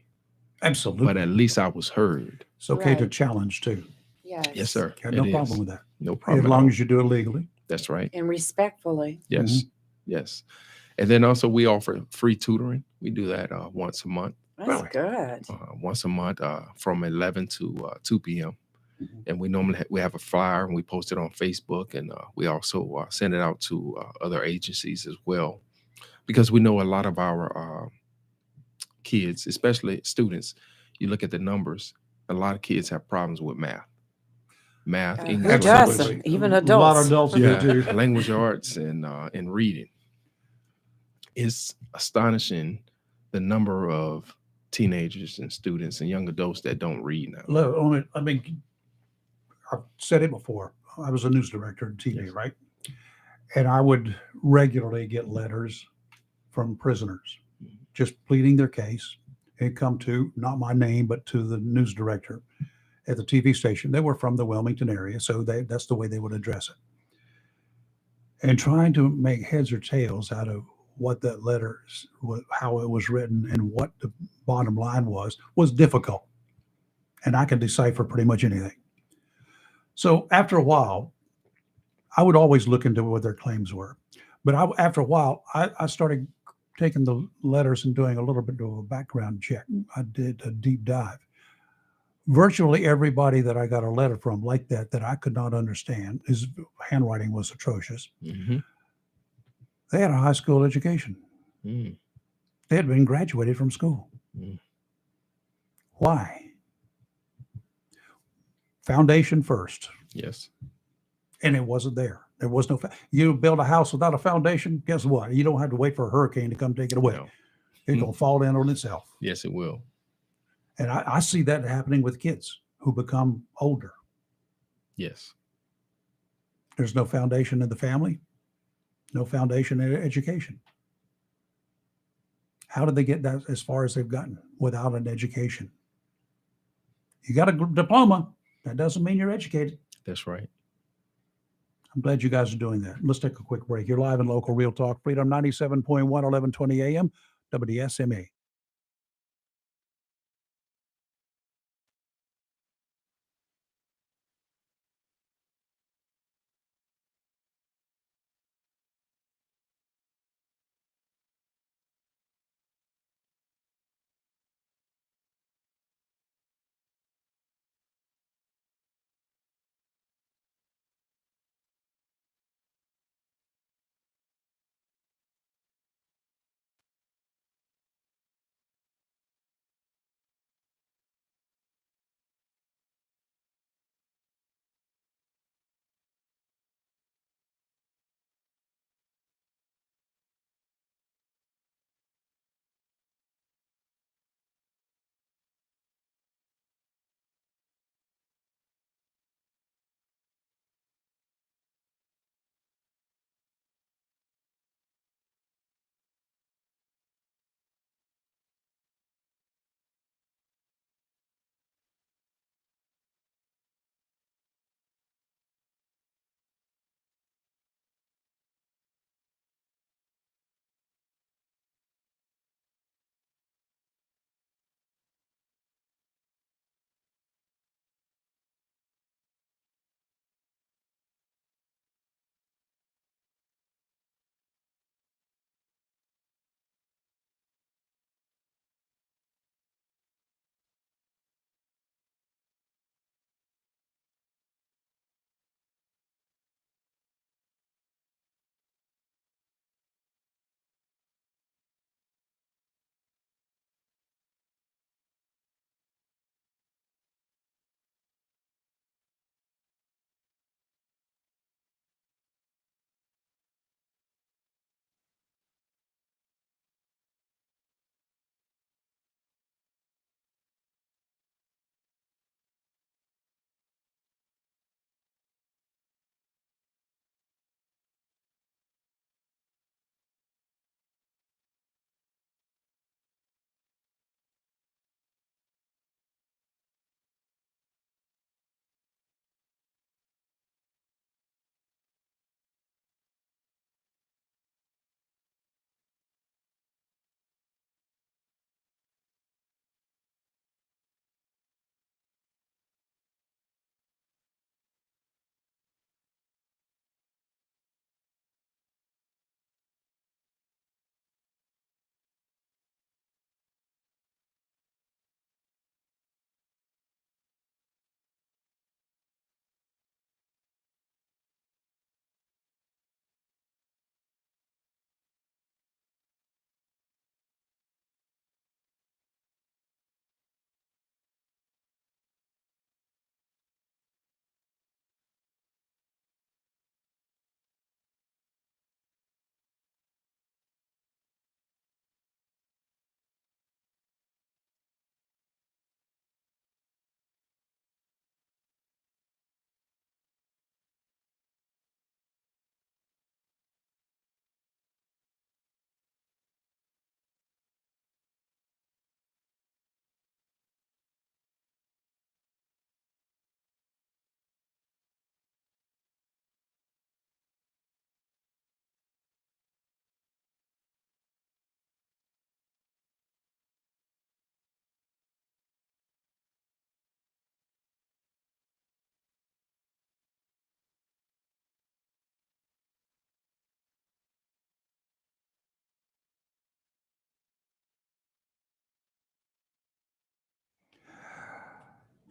Absolutely. but at least I was heard. It's okay to Right. challenge too. Yes. Yes, sir. Got no It problem is. with that. No As problem. at long all. as you do it legally. That's right. And respectfully. Yes. Yes. And then also we offer free tutoring. We do that once a month. That's Really? good. Once a month from 11 to 2 p.m. Mhm. And we normally we have a flyer and we post it on Facebook, and we also send it out to other agencies as well, because we know a lot of our kids, especially students, you look at the numbers, a lot of kids have problems with math, Who English, doesn't? Even A lot of adults. adults do too. language arts, and reading. It's astonishing the number of teenagers and students and young adults that don't read now. Look, I mean, I've said it before. I was a news director on TV, Yes. right? And I would regularly get letters from prisoners just pleading their case. It come to not my name, but to the news director at the TV station. They were from the Wilmington area, so that's the way they would address it. And trying to make heads or tails out of what that letter, how it was written, and what the bottom line was difficult. And I can decipher pretty much anything. So after a while, I would always look into what their claims were. But after a while, I started taking the letters and doing a little bit of a background check. I did a deep dive. Virtually everybody that I got a letter from like that I could not understand, his handwriting was atrocious. Mm-hmm. They had a high school education. Mm. They had been graduated from school. Mm. Why? Foundation first. Yes. And it wasn't there. There was no. You build a house without a foundation. Guess what? You don't have to wait for a hurricane to come take it away. No. It's gonna fall in on itself. Yes, it will. And I see that happening with kids who become older. Yes. There's no foundation in the family, no foundation in education. How did they get that as far as they've gotten without an education? You got a diploma. That doesn't mean you're educated. That's right. I'm glad you guys are doing that. Let's take a quick break. You're live in Local Real Talk Freedom 97.1, 1120 AM, WSMA.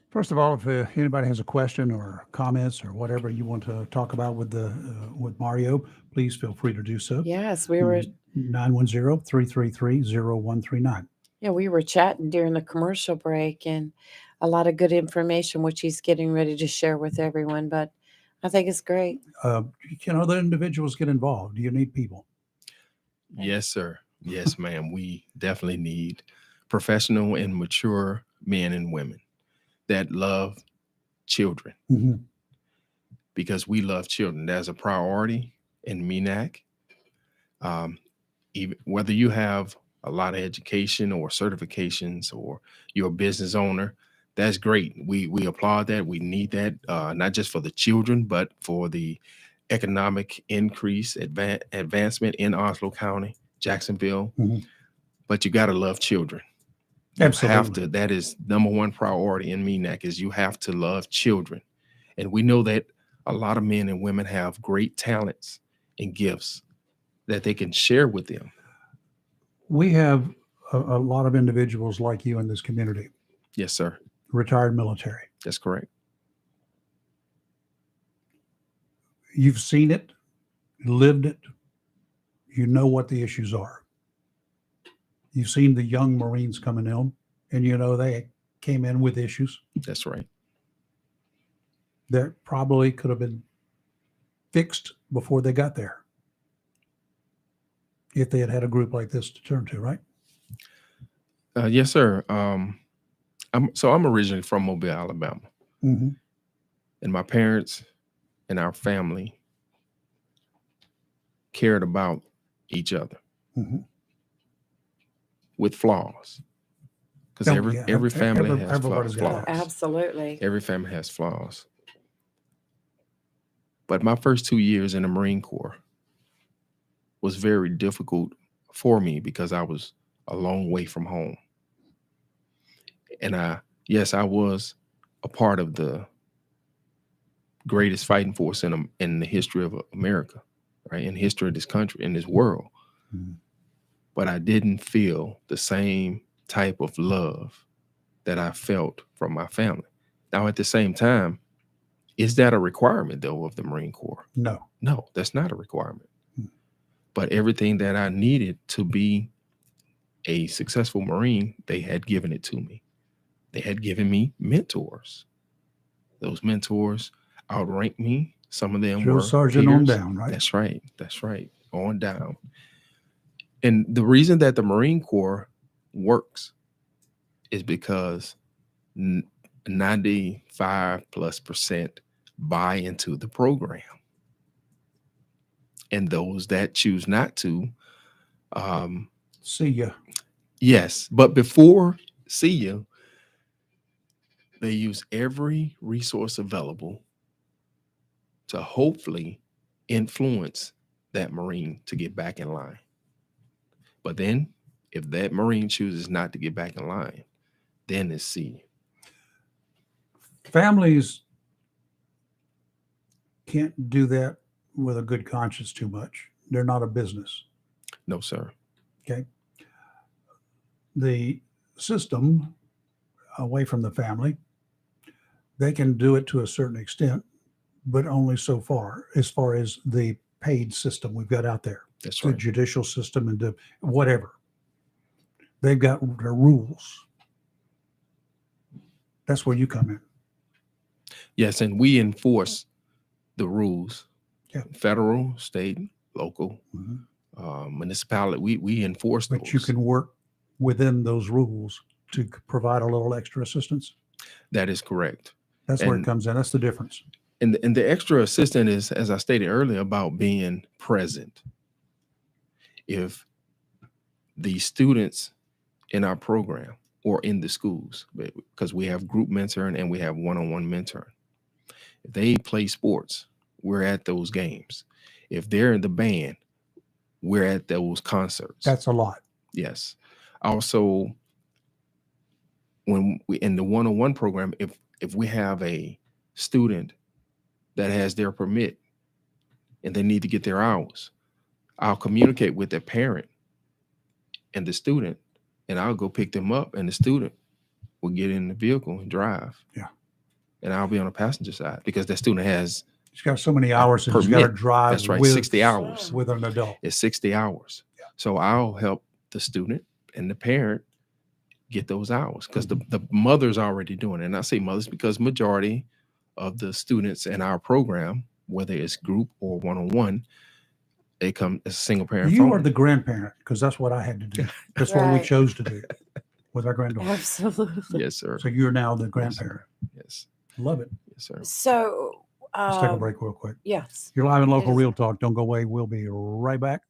First of all, if anybody has a question or comments or whatever you want to talk about with Mario, please feel free to do so. Yes, we were 910-333-0139. yeah, we were chatting during the commercial break, and a lot of good information which he's getting ready to share with everyone, but I think it's great. Can other individuals get involved? Do you need people? Yes, sir. Yes, ma'am. We definitely need professional and mature men and women that love children, Mhm. because we love children. That's a priority in MENAC. Even whether you have a lot of education or certifications or you're a business owner, that's great. We applaud that. We need that, not just for the children, but for the economic increase, advancement in Oslo County, Jacksonville. Mhm. But you got to love children. You have Absolutely. to. That is number one priority in MENAC, is you have to love children. And we know that a lot of men and women have great talents and gifts that they can share with them. We have a lot of individuals like you in this community, Yes, sir. retired military. That's correct. You've seen it, lived it. You know what the issues are. You've seen the young Marines coming in, and you know they came in with issues That's right. that probably could have been fixed before they got there, if they had had a group like this to turn to, right? Yes, sir. I'm originally from Mobile, Alabama, Mm-hmm. and my parents and our family cared about each other Mm-hmm. with flaws, because Oh, every yeah. family has Everybody's got flaws. that. Absolutely. Every family has flaws. But my first 2 years in the Marine Corps was very difficult for me because I was a long way from home. And I was a part of the greatest fighting force in the history of America, right? In the history of this country, in this world. Mhm. But I didn't feel the same type of love that I felt from my family. Now, at the same time, is that a requirement, though, of the Marine Corps? No. No, that's not a requirement. Hmm. But everything that I needed to be a successful Marine, they had given it to me. They had given me mentors. Those mentors outranked me. Some of them Drill were sergeant on peers. down, right? That's right. That's right. On down. And the reason that the Marine Corps works is because 95+% buy into the program. And those that choose not to, See ya. yes. But before see you, they use every resource available to hopefully influence that Marine to get back in line. But then if that Marine chooses not to get back in line, then it's see you. Families can't do that with a good conscience too much. They're not a business. No, sir. Okay. The system away from the family, they can do it to a certain extent, but only so far as the paid system we've got out there, That's the right. judicial system and the whatever. They've got their rules. That's where you come in. Yes, and we enforce the rules. Yeah. Federal, state, local, Mhm. Municipality. We enforce those. But you can work within those rules to provide a little extra assistance. That is correct. That's where it And- comes in. That's the difference. And the extra assistant is, as I stated earlier, about being present. If the students in our program or in the schools, because we have group mentoring and we have one-on-one mentoring, if they play sports, we're at those games. If they're in the band, we're at those concerts. That's a lot. Yes. Also, when we in the one-on-one program, if we have a student that has their permit and they need to get their hours, I'll communicate with the parent and the student, and I'll go pick them up, and the student will get in the vehicle and drive. Yeah. and I'll be on the passenger side because that student has He's got so many hours and he's got to permit. drive That's right, with 60 hours. with an adult. It's 60 hours. Yeah. So I'll help the student and the parent get those hours because the mother's already doing it. And I say mothers because majority of the students in our program, whether it's group or one-on-one, they come as a single parent. You are the grandparent because that's what I had to do. That's what we Right. chose to do with our granddaughter. Absolutely. Yes, sir. So you're now the Yes, grandparent. sir. Yes. Love it. Yes, sir. So, Let's take a break real quick. yes. You're live in Local It is. Real Talk. Don't go away. We'll be right back.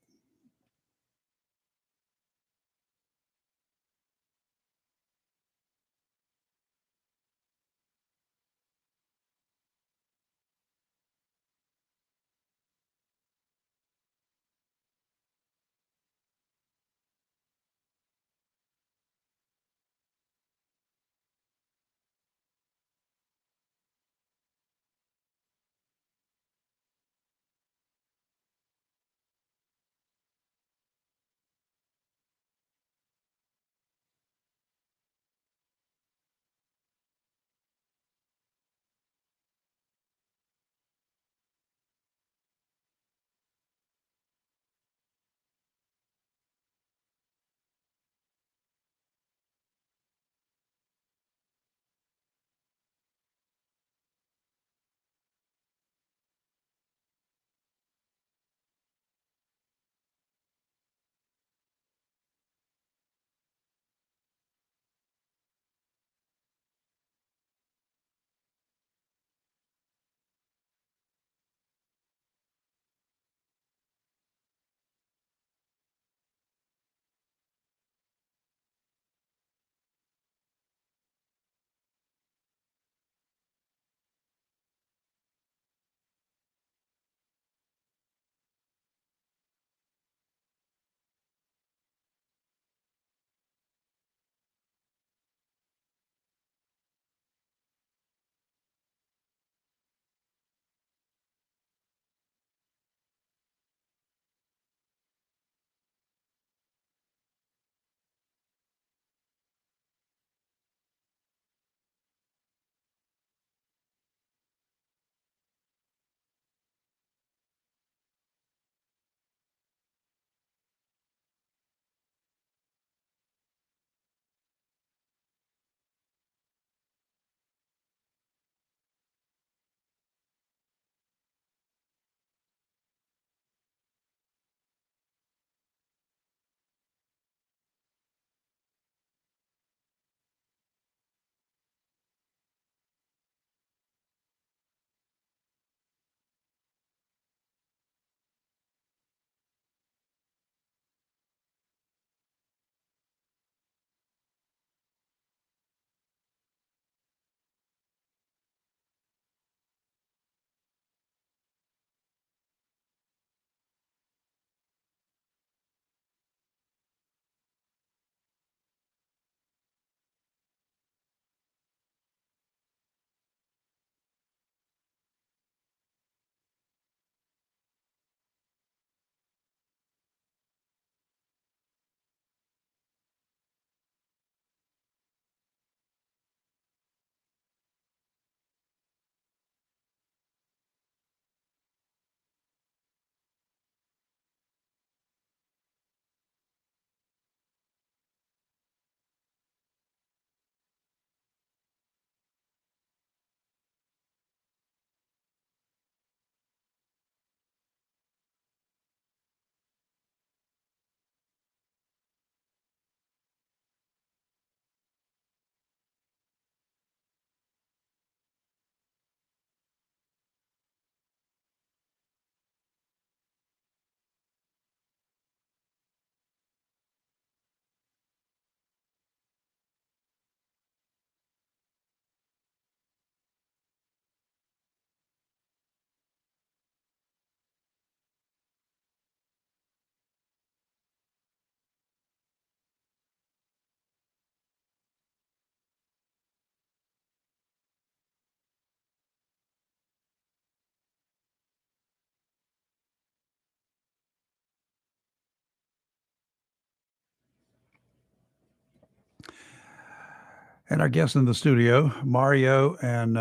And our guests in the studio, Mario and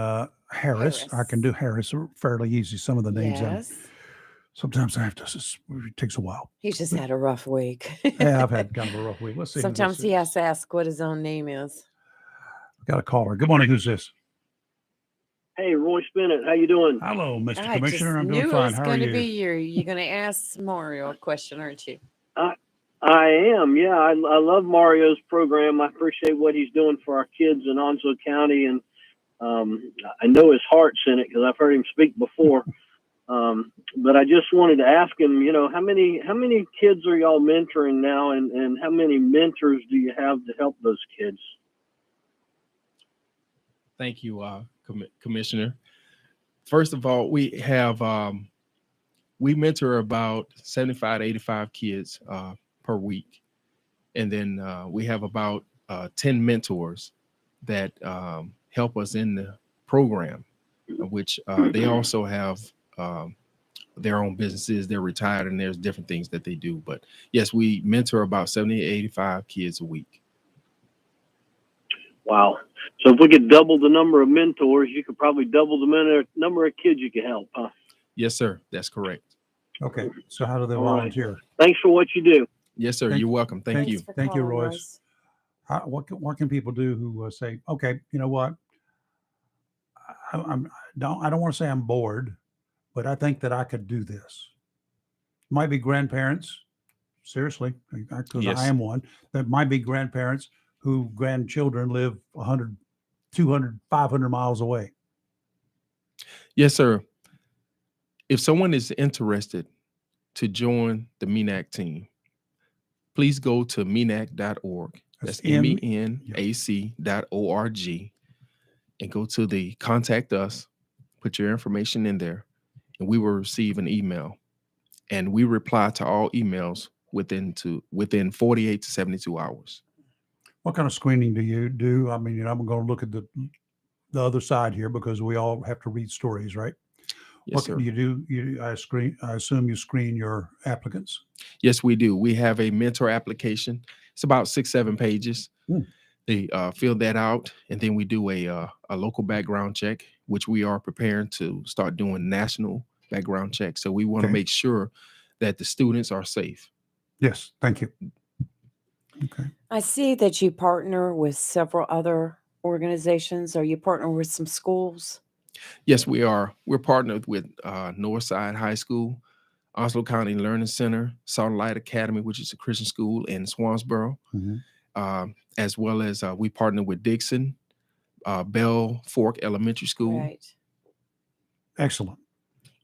Harris. I can do Harris fairly easy. Some of the names. Yes. Sometimes I have to. It takes a while. He's just had a rough week. Yeah, I've had kind of a rough week. Let's see. Sometimes he has to ask what his own name is. Got a caller. Good morning. Who's this? Hey, Roy Bennett, how you doing? Hello, Mr. I Commissioner. just I'm doing knew fine. it was How are going to you? be you. You're going to ask Mario a question, aren't you? I am. Yeah, I love Mario's program. I appreciate what he's doing for our kids in Onslow County, and I know his heart's in it because I've heard him speak before. But I just wanted to ask him, how many kids are y'all mentoring now, and how many mentors do you have to help those kids? Thank you, Commissioner. First of all, we have we mentor about 75 to 85 kids per week, and then we have about 10 mentors that help us in the program, which they also have their own businesses. They're retired, and there's different things that they do. But yes, we mentor about 70 to 85 kids a week. Wow. So if we could double the number of mentors, you could probably double the number of kids you could help, huh? Yes, sir. That's correct. Okay. So how do they All right. volunteer? Thanks for what you do. Yes, sir. Thank- You're welcome. Thank Thanks you. for Thank you, calling, Royce. What can people do who say, okay, you know what? I don't want to say I'm bored, but I think that I could do this. Might be grandparents, seriously, because Yes. I am one. That might be grandparents who grandchildren live 100, 200, 500 miles away. Yes, sir. If someone is interested to join the MENAC team, please go to menac.org. That's MENAC.org, and go to the contact us, put your information in there, and we will receive an email. And we reply to all emails within 48 to 72 hours. What kind of screening do you do? I mean, I'm going to look at the other side here because we all have to read stories, right? Yes, What sir. do you do? I assume you screen your applicants. Yes, we do. We have a mentor application. It's about 6-7 pages. They fill that out, and then we do a local background check, which we are preparing to start doing national background checks. So we want to Okay. make sure that the students are safe. Yes, thank you. Okay. I see that you partner with several other organizations. Are you partnering with some schools? Yes, we are. We're partnered with Northside High School, Onslow County Learning Center, Salt Light Academy, which is a Christian school in Swansboro, as well as we partner with Dixon, Bell Fork Elementary School. Right. Excellent.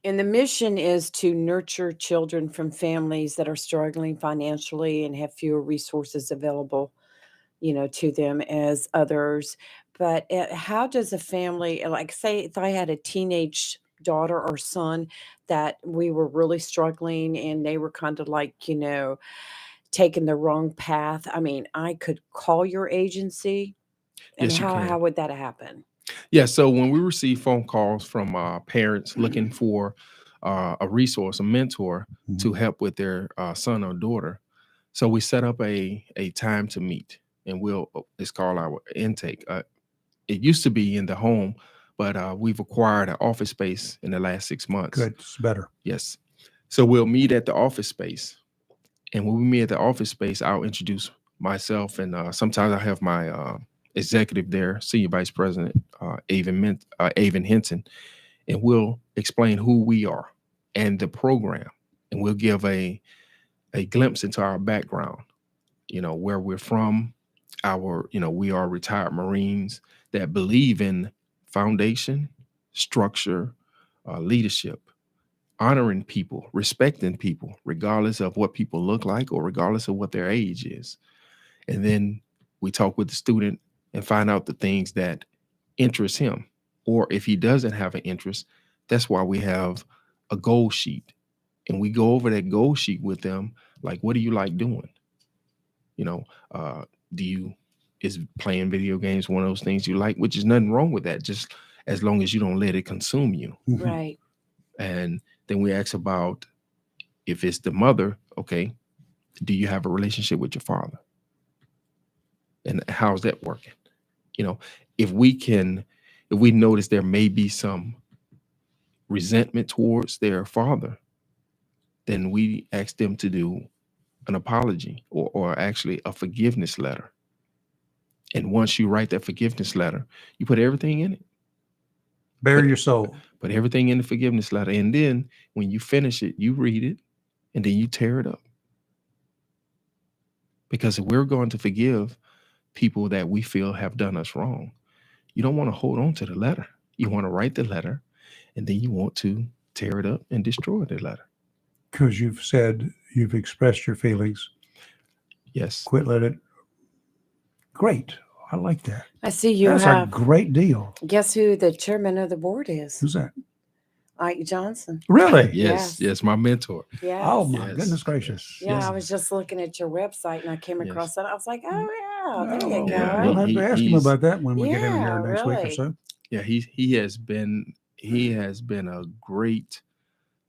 And the mission is to nurture children from families that are struggling financially and have fewer resources available, to them as others. But how does a family, like, say, if I had a teenage daughter or son that we were really struggling and they were kind of like, taking the wrong path? I mean, I could call your agency. And Yes, you how can. would that happen? Yeah, so when we receive phone calls from parents looking for a resource, a mentor to help with their son or daughter, so we set up a time to meet, and it's called our intake. It used to be in the home, but we've acquired an office space in the last 6 months. Good. It's better. Yes. So we'll meet at the office space, and when we meet at the office space, I'll introduce myself, and sometimes I have my executive there, Senior Vice President Avon Hinton, and we'll explain who we are and the program, and we'll give a glimpse into our background, where we're from. We are retired Marines that believe in foundation, structure, leadership, honoring people, respecting people, regardless of what people look like or regardless of what their age is. And then we talk with the student and find out the things that interest him. Or if he doesn't have an interest, that's why we have a goal sheet. And we go over that goal sheet with them, like, what do you like doing? Is playing video games one of those things you like, which is nothing wrong with that, just as long as you don't let it consume you. Right. And then we ask about, if it's the mother, okay, do you have a relationship with your father? And how's that working? If we can if we notice there may be some resentment towards their father, then we ask them to do an apology or actually a forgiveness letter. And once you write that forgiveness letter, you put everything in it. Bare your soul. Put everything in the forgiveness letter. And then when you finish it, you read it and then you tear it up. Because if we're going to forgive people that we feel have done us wrong, you don't want to hold on to the letter. You want to write the letter and then you want to tear it up and destroy the letter. Because you've said, you've expressed your feelings. Yes. Quit let it. Great. I like that. I see you That's have. a great deal. Guess who the chairman of the board is? Who's that? Ike Johnson. Really? Yes. Yes. My mentor. Yeah. Oh my Yes, goodness gracious. Yeah, yes. I was just looking at your website and I came Yes. across that. I was like, oh yeah, there Oh, you go. yeah. We'll have to ask him He's- about that when we get in Yeah, here next week or really. so. Yeah, he has been a great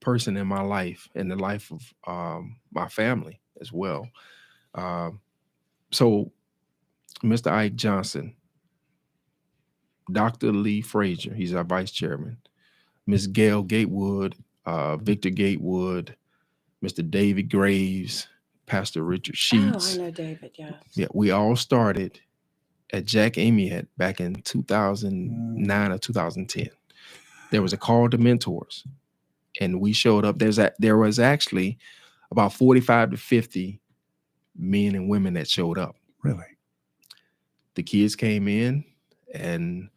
person in my life and the life of my family as well. So Mr. Ike Johnson, Dr. Lee Frazier, he's our vice chairman, Ms. Gail Gatewood, Victor Gatewood, Mr. David Graves, Pastor Richard Oh, Sheets. I know David, yeah. Yeah, we all started at Jack Amiet back in 2009 or 2010. There was a call to mentors, and we showed up. There was actually about 45 to 50 men and women that showed up. Really? The kids came in and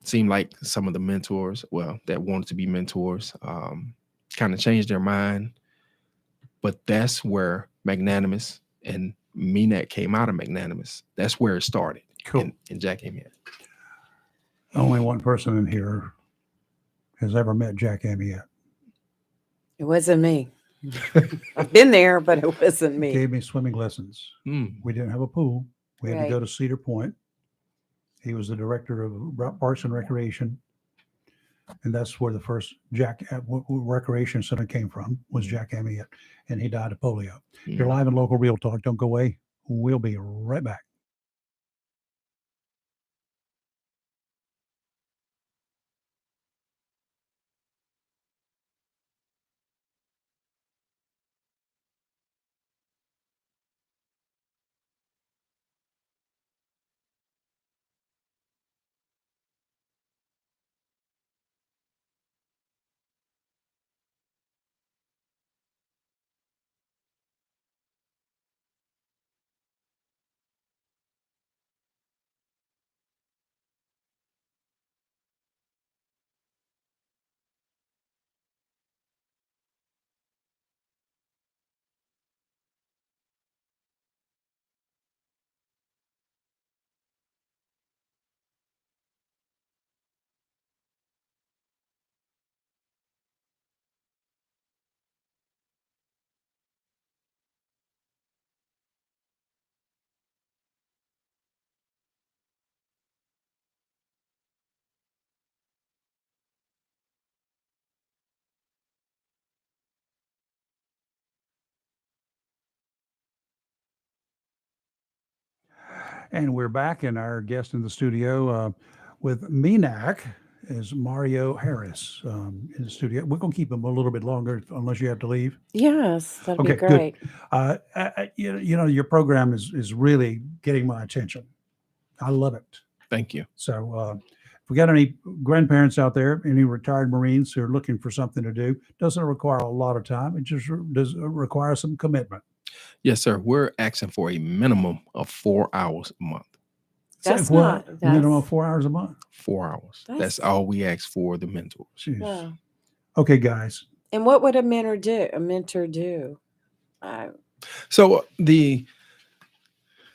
seemed like some of the mentors, that wanted to be mentors, kind of changed their mind. But that's where Magnanimous and MENAC came out of Magnanimous. That's where it started. Cool. In Jack Amiet. Only one person in here has ever met Jack Amiet. It wasn't me. I've been there, but it wasn't me. Gave me swimming lessons. We didn't have a pool. We had to go Right. to Cedar Point. He was the director of Parks and Recreation. And that's where the first Recreation Center came from, was Jack Amiet. And he died of polio. You're live in Local Real Talk. Don't go away. We'll be right back. And we're back, and our guest in the studio with MENAC is Mario Harris in the studio. We're going to keep him a little bit longer unless you have to leave. Yes, that'd be Okay, great. good. Your program is really getting my attention. I love it. Thank you. So if we got any grandparents out there, any retired Marines who are looking for something to do, doesn't require a lot of time. It just does require some commitment. Yes, sir. We're asking for a minimum of 4 hours a month. That's Say what? not- Minimum that's- of 4 hours a month. 4 hours. That's That's- all we ask for the mentors. Jeez. Wow. Okay, guys. And what would a mentor do? So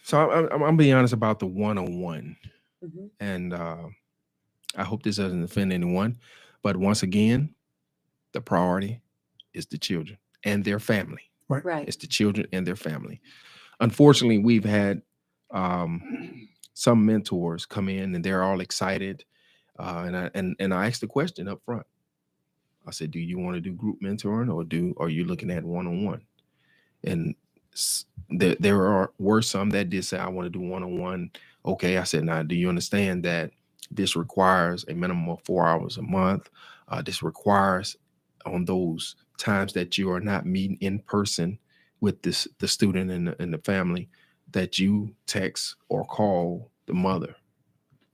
I'm being honest about the one-on-one, Mhm. and I hope this doesn't offend anyone, but once again, the priority is the children and their family. Right. It's the children and their family. Unfortunately, we've had some mentors come in and they're all excited, and I asked the question up front. I said, "Do you want to do group mentoring, or are you looking at one-on-one?" And were some that did say, "I want to do one-on-one." Okay, I said, "Now, do you understand that This requires a minimum of 4 hours a month. This requires on those times that you are not meeting in person with the student and the family, that you text or call the mother,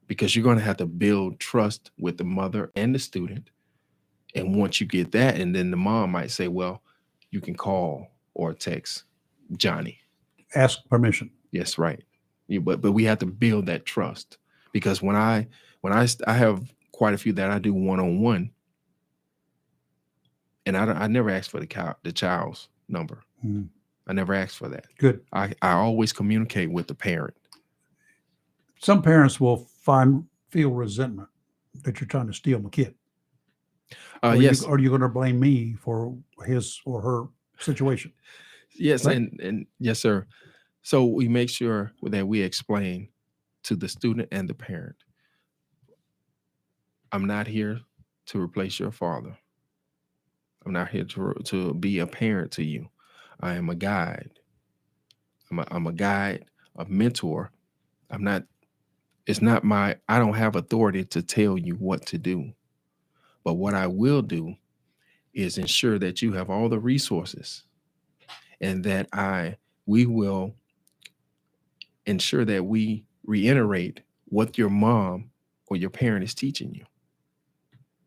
because you're going to have to build trust with the mother and the student. And once you get that, and then the mom might say, well, you can call or text Johnny. Ask permission. Yes, right. But we have to build that trust, because when I have quite a few that I do one-on-one, and I never ask for the child's number. Mhm. I never ask for that. Good. I always communicate with the parent. Some parents will feel resentment that you're trying to steal my kid. Yes. Or are you going to blame me for his or her situation? Yes, Right? and yes, sir. So we make sure that we explain to the student and the parent, I'm not here to replace your father. I'm not here to be a parent to you. I am a guide. I'm a guide, a mentor. I don't have authority to tell you what to do. But what I will do is ensure that you have all the resources, and that we will ensure that we reiterate what your mom or your parent is teaching you.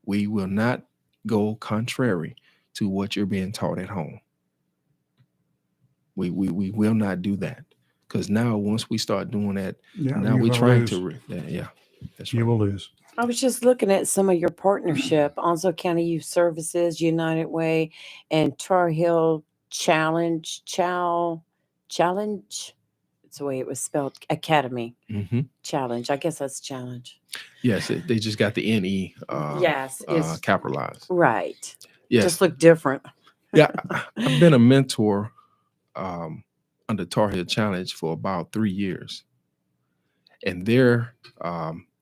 We will not go contrary to what you're being taught at home. We will not do that, because now once we start doing that, now we're trying to that's You right. will lose. I was just looking at some of your partnership, Onslow County Youth Services, United Way, and Tar Heel Challenge. It's the way it was spelled. Academy Challenge. I guess that's challenge. Yes, they just got the NE Yes, it's capitalized. right. Yes. Just look different. Yeah, I've been a mentor under Tar Heel Challenge for about 3 years, and their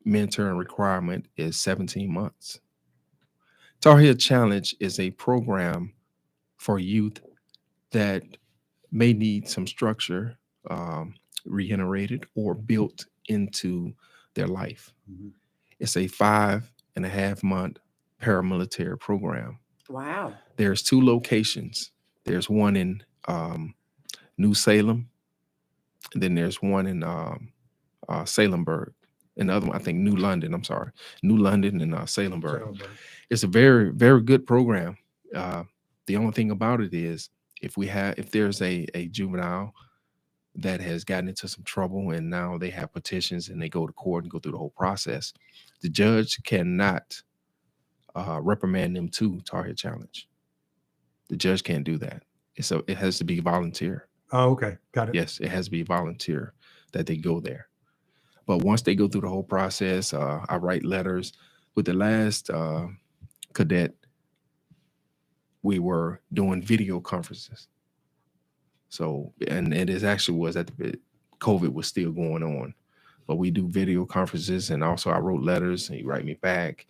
mentoring requirement is 17 months. Tar Heel Challenge is a program for youth that may need some structure reiterated or built into their life. Mhm. It's a 5.5-month paramilitary program. Wow. There's 2 locations. There's one in New Salem, and then there's one in Salemburg, and the other one, I think, New London. I'm sorry, New London and Salemburg. It's a very, very good program. The only thing about it is, if there's a juvenile that has gotten into some trouble and now they have petitions and they go to court and go through the whole process, the judge cannot reprimand them to Tar Heel Challenge. The judge can't do that. It has to be volunteer. Oh, okay. Got it. Yes, it has to be volunteer that they go there. But once they go through the whole process, I write letters. With the last cadet, we were doing video conferences. So, and it actually was at the COVID was still going on, but we do video conferences, and also I wrote letters, and he write me back.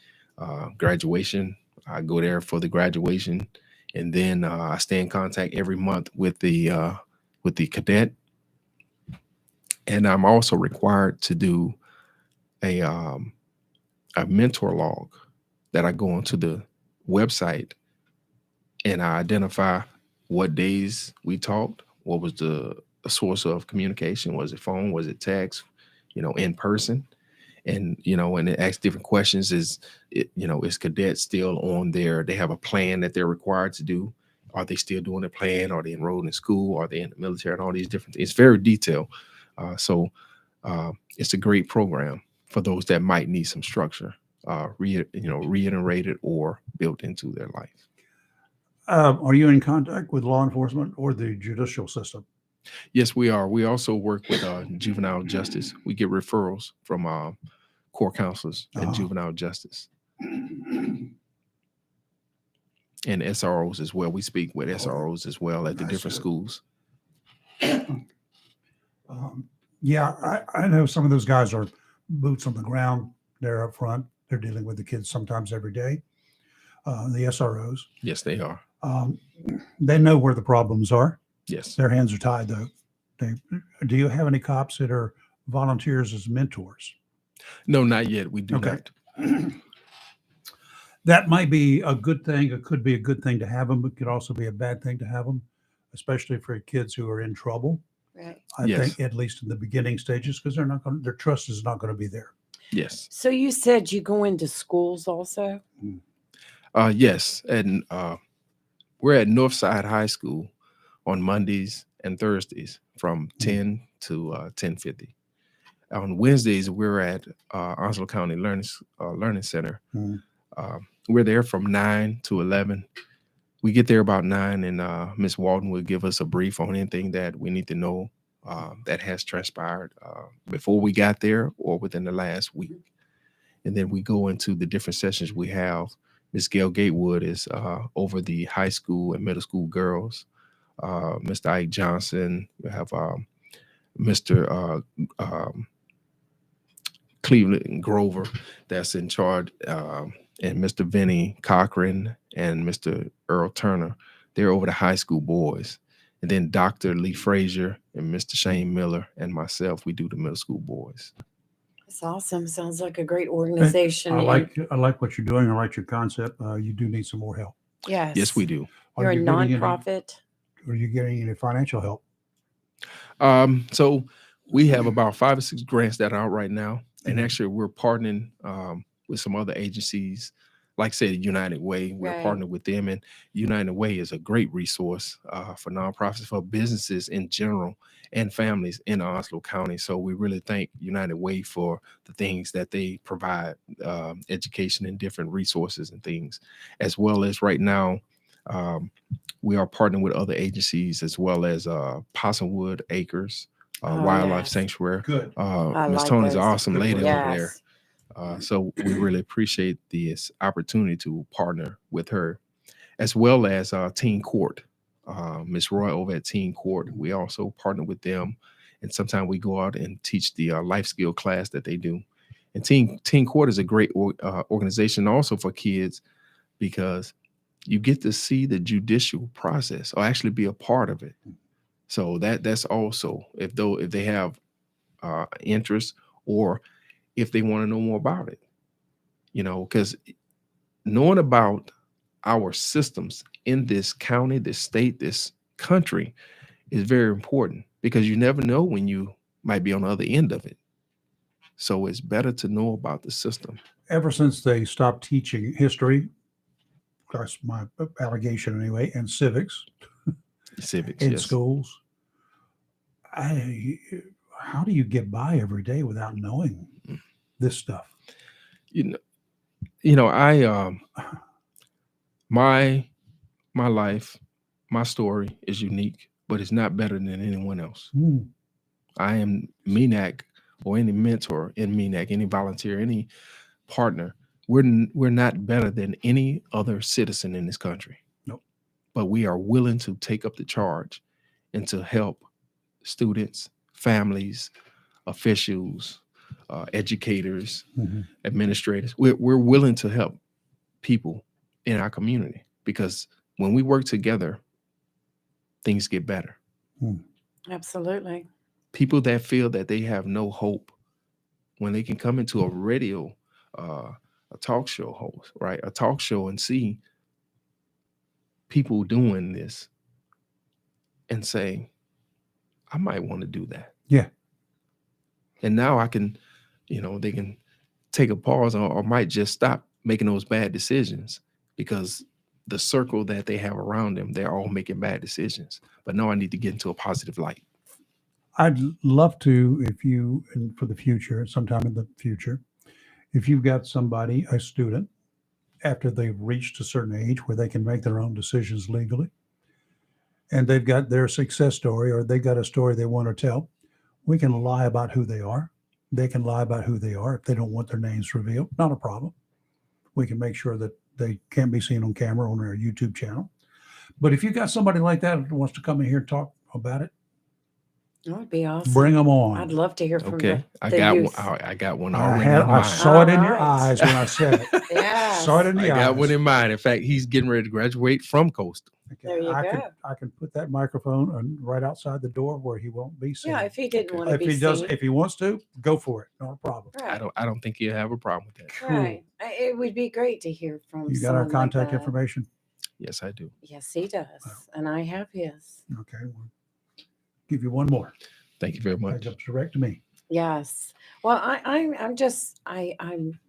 Graduation, I go there for the graduation, and then I stay in contact every month with the cadet, and I'm also required to do a mentor log that I go onto the website, and I identify what days we talked, what was the source of communication, was it phone, was it text, in person, and and it asks different questions. Is cadets still on there? They have a plan that they're required to do. Are they still doing a plan? Are they enrolled in school? Are they in the military? And all these different things. It's very detailed. So it's a great program for those that might need some structure, reiterated or built into their life. Are you in contact with law enforcement or the judicial system? Yes, we are. We also work with juvenile justice. We get referrals from court counselors and juvenile justice, and SROs as well. We speak with SROs as well at the different schools. Yeah, I know some of those guys are boots on the ground. They're up front. They're dealing with the kids sometimes every day. The SROs. Yes, they are. They know where the problems are. Yes. Their hands are tied, though. Do you have any cops that are volunteers as mentors? No, not yet. We do Okay. not. That might be a good thing. It could be a good thing to have them. It could also be a bad thing to have them, especially for kids who are in trouble. Right. I Yes. think at least in the beginning stages, because their trust is not going to be there. Yes. So you said you go into schools also? Yes. And we're at Northside High School on Mondays and Thursdays from 10 to 10:50. On Wednesdays, we're at Onslow County Learning Center. We're there from 9 to 11. We get there about 9, and Ms. Walton will give us a brief on anything that we need to know that has transpired before we got there or within the last week. And then we go into the different sessions we have. Ms. Gail Gatewood is over the high school and middle school girls. Mr. Ike Johnson, we have Mr. Cleveland Grover that's in charge, and Mr. Vinny Cochran and Mr. Earl Turner. They're over the high school boys. And then Dr. Lee Frazier and Mr. Shane Miller and myself, we do the middle school boys. That's awesome. Sounds like a great organization. I like what you're doing. I like your concept. You do need some more help. Yes. Yes, we do. You're a nonprofit. Are you getting any financial help? So we have about 5 or 6 grants that are out right now. And actually we're partnering with some other agencies, like say United Way. We're partnered with them, and United Way is a great resource for nonprofits, for businesses in general, and families in Onslow County. So we really thank United Way for the things that they provide, education and different resources and things, as well as right now we are partnering with other agencies as well as Possumwood Acres. Wildlife Sanctuary. Good. Miss Tony's an awesome lady over there. So we really appreciate this opportunity to partner with her, as well as Teen Court. Miss Roy over at Teen Court. We also partner with them, and sometimes we go out and teach the life skill class that they do. And Teen Court is a great organization also for kids, because you get to see the judicial process or actually be a part of it. So that's also if they have interest, or if they want to know more about it, because knowing about our systems in this county, this state, this country is very important, because you never know when you might be on the other end of it. So it's better to know about the system. Ever since they stopped teaching history, that's my allegation anyway, and civics in schools, how do you get by every day without knowing this stuff? My life, my story is unique, but it's not better than anyone else. I am MENAC, or any mentor in MENAC, any volunteer, any partner. We're not better than any other citizen in this country. Nope. But we are willing to take up the charge and to help students, families, officials, educators, administrators. We're willing to help people in our community, because when we work together, things get better. Absolutely. People that feel that they have no hope, when they can come into a radio, a talk show host, right? A talk show, and see people doing this and say, I might want to do that. Yeah. And now I can, they can take a pause, or might just stop making those bad decisions, because the circle that they have around them, they're all making bad decisions. But now I need to get into a positive light. I'd love to, and for the future, sometime in the future, if you've got somebody, a student, after they've reached a certain age where they can make their own decisions legally, and they've got their success story, or they've got a story they want to tell, we can lie about who they are. They can lie about who they are if they don't want their names revealed. Not a problem. We can make sure that they can't be seen on camera on our YouTube channel. But if you got somebody like that who wants to come in here and talk about it, that would be awesome. Bring them on. I'd love to hear from I got one already. I saw it in your eyes when I said it. Yeah. Saw it in the eyes. I got one in mind. In fact, he's getting ready to graduate from Coastal. There you I go. I can put that microphone right outside the door where he won't be seen. Yeah, if he didn't want to If be he does, seen. if he wants to, go for it. No problem. Right. I don't think he'll have a problem with that. Right. It would be great to hear from You got our someone contact like that. information? Yes, I do. Yes, he does. And I have his. Okay. We'll give you one more. Thank you very That much. comes direct to me. Yes. Well, I'm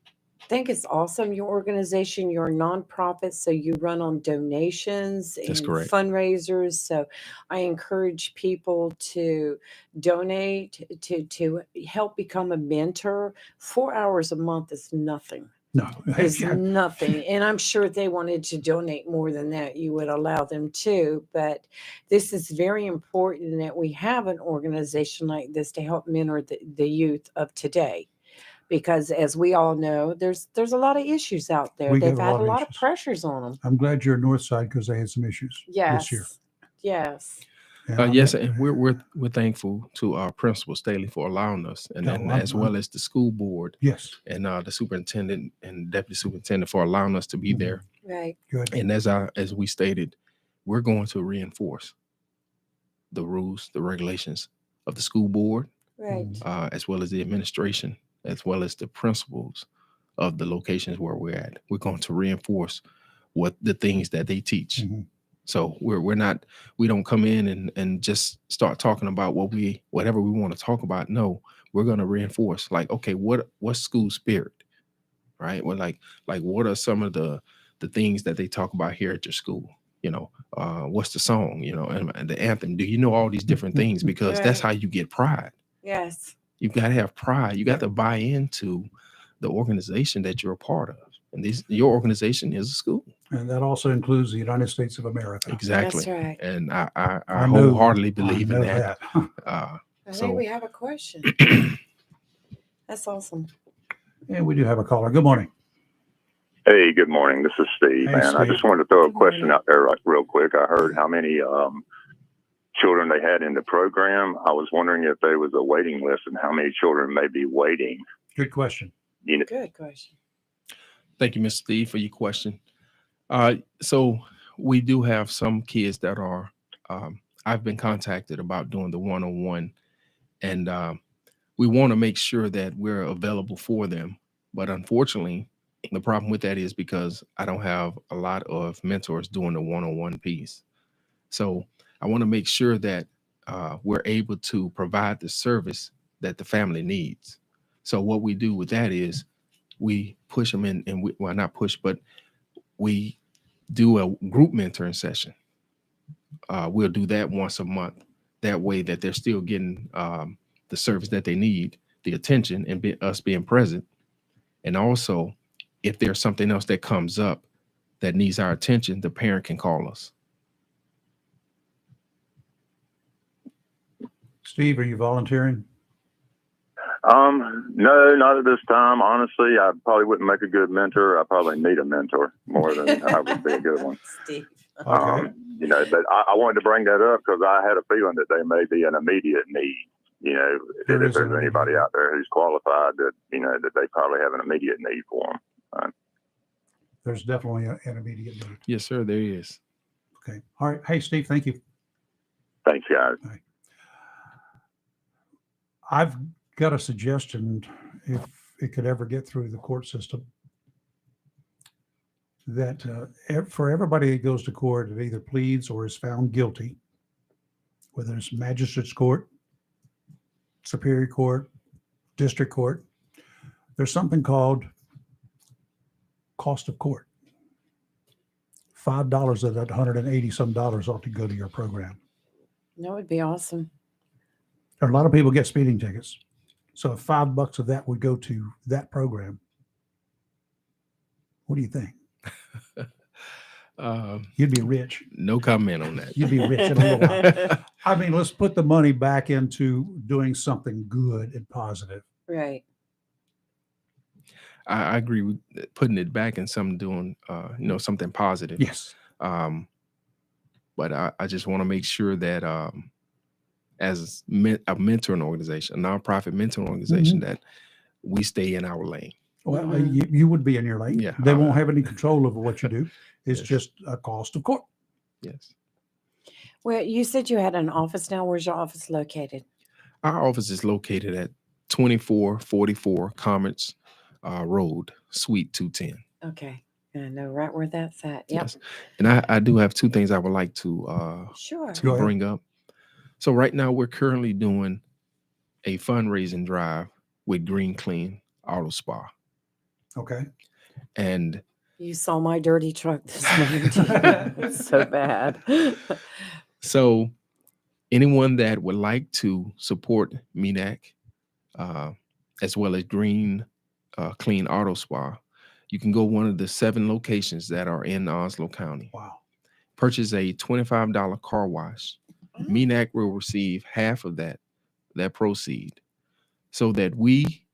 think it's awesome. Your organization, you're a nonprofit, so you run on donations That's and correct. fundraisers. So I encourage people to donate to help become a mentor. 4 hours a month is nothing. No. Is nothing. And I'm sure if they wanted to donate more than that, you would allow them to. But this is very important that we have an organization like this to help mentor the youth of today. Because as we all know, there's a lot of issues out there. We They've get a had lot a of lot of issues. pressures on them. I'm glad you're North Side because they had some issues this year. Yes. And Yes, and we're thankful to our principal Staley for allowing us, and as well as the school board, yes, and the superintendent and deputy superintendent for allowing us to be there. Right. Good. And as we stated, we're going to reinforce the rules, the regulations of the school board, Right. as well as the administration, as well as the principals of the locations where we're at. We're going to reinforce what the things that they teach. Mm-hmm. So we don't come in and just start talking about whatever we want to talk about. No, we're going to reinforce, like, okay, what's school spirit, right? Well, like what are some of the things that they talk about here at your school? You know, what's the song, you know, and the anthem? Do you know all these different things? Because that's how you get pride. Yes. You've got to have pride. You got to buy into the organization that you're a part of. And your organization is a school. And that also includes the United States of America. Exactly. That's right. And I wholeheartedly believe in that. I think we have a question. That's awesome. And we do have a caller. Good morning. Hey, good morning. This is Steve, Hey, man. I Steve. just wanted to throw a Good question morning. out there real quick. I heard how many children they had in the program. I was wondering if there was a waiting list and how many children may be waiting. Good question. You know, Good question. Thank you, Mr. Steve, for your question. So we do have some kids that are, I've been contacted about doing the one-on-one, and we want to make sure that we're available for them. But unfortunately, the problem with that is because I don't have a lot of mentors doing the one-on-one piece. So I want to make sure that we're able to provide the service that the family needs. So what we do with that is we push them in, and well, not push, but we do a group mentoring session. We'll do that once a month. That way that they're still getting the service that they need, the attention, and us being present. And also, if there's something else that comes up that needs our attention, the parent can call us. Steve, are you volunteering? no, not at this time. Honestly, I probably wouldn't make a good mentor. I probably need a mentor more than I would be a good one. Steve. Okay. You know, but I wanted to bring that up because I had a feeling that there may be an immediate need. You know, There if is an there's anybody immediate- out there who's qualified, that you know that they probably have an immediate need for them. There's definitely an immediate need. Yes, sir, there is. Okay. All right. Hey, Steve, thank you. Thanks, guys. I've got a suggestion, if it could ever get through the court system, that for everybody that goes to court that either pleads or is found guilty, whether it's magistrate's court, superior court, district court, there's something called cost of court. $5 of that $180 some ought to go to your program. That would be awesome. A lot of people get speeding tickets. So if $5 of that would go to that program, what do you think? You'd be rich. No comment on that. You'd be rich in a little while. I mean, let's put the money back into doing something good and positive. Right. I agree with putting it back in something doing, something positive. Yes. But I just want to make sure that as a mentoring organization, a nonprofit mentoring organization, that we stay in our lane. Well, you would be in your lane. Yeah. They won't have any control over what you do. It's Yes. just a cost of court. Yes. Well, you said you had an office now. Where's your office located? Our office is located at 2444 Commerce Road, Suite 210. Okay. I know right where that's at. Yep. Yes. And I do have two things I would like to Sure. Go ahead. bring up. So right now we're currently doing a fundraising drive with Green Clean Auto Spa. Okay. And You saw my dirty truck this morning. It's so bad. so anyone that would like to support MENAC, as well as Green Clean Auto Spa, you can go one of the 7 locations that are in Onslow County. Wow. Purchase a $25 car wash. MENAC will receive half of that proceed, so that we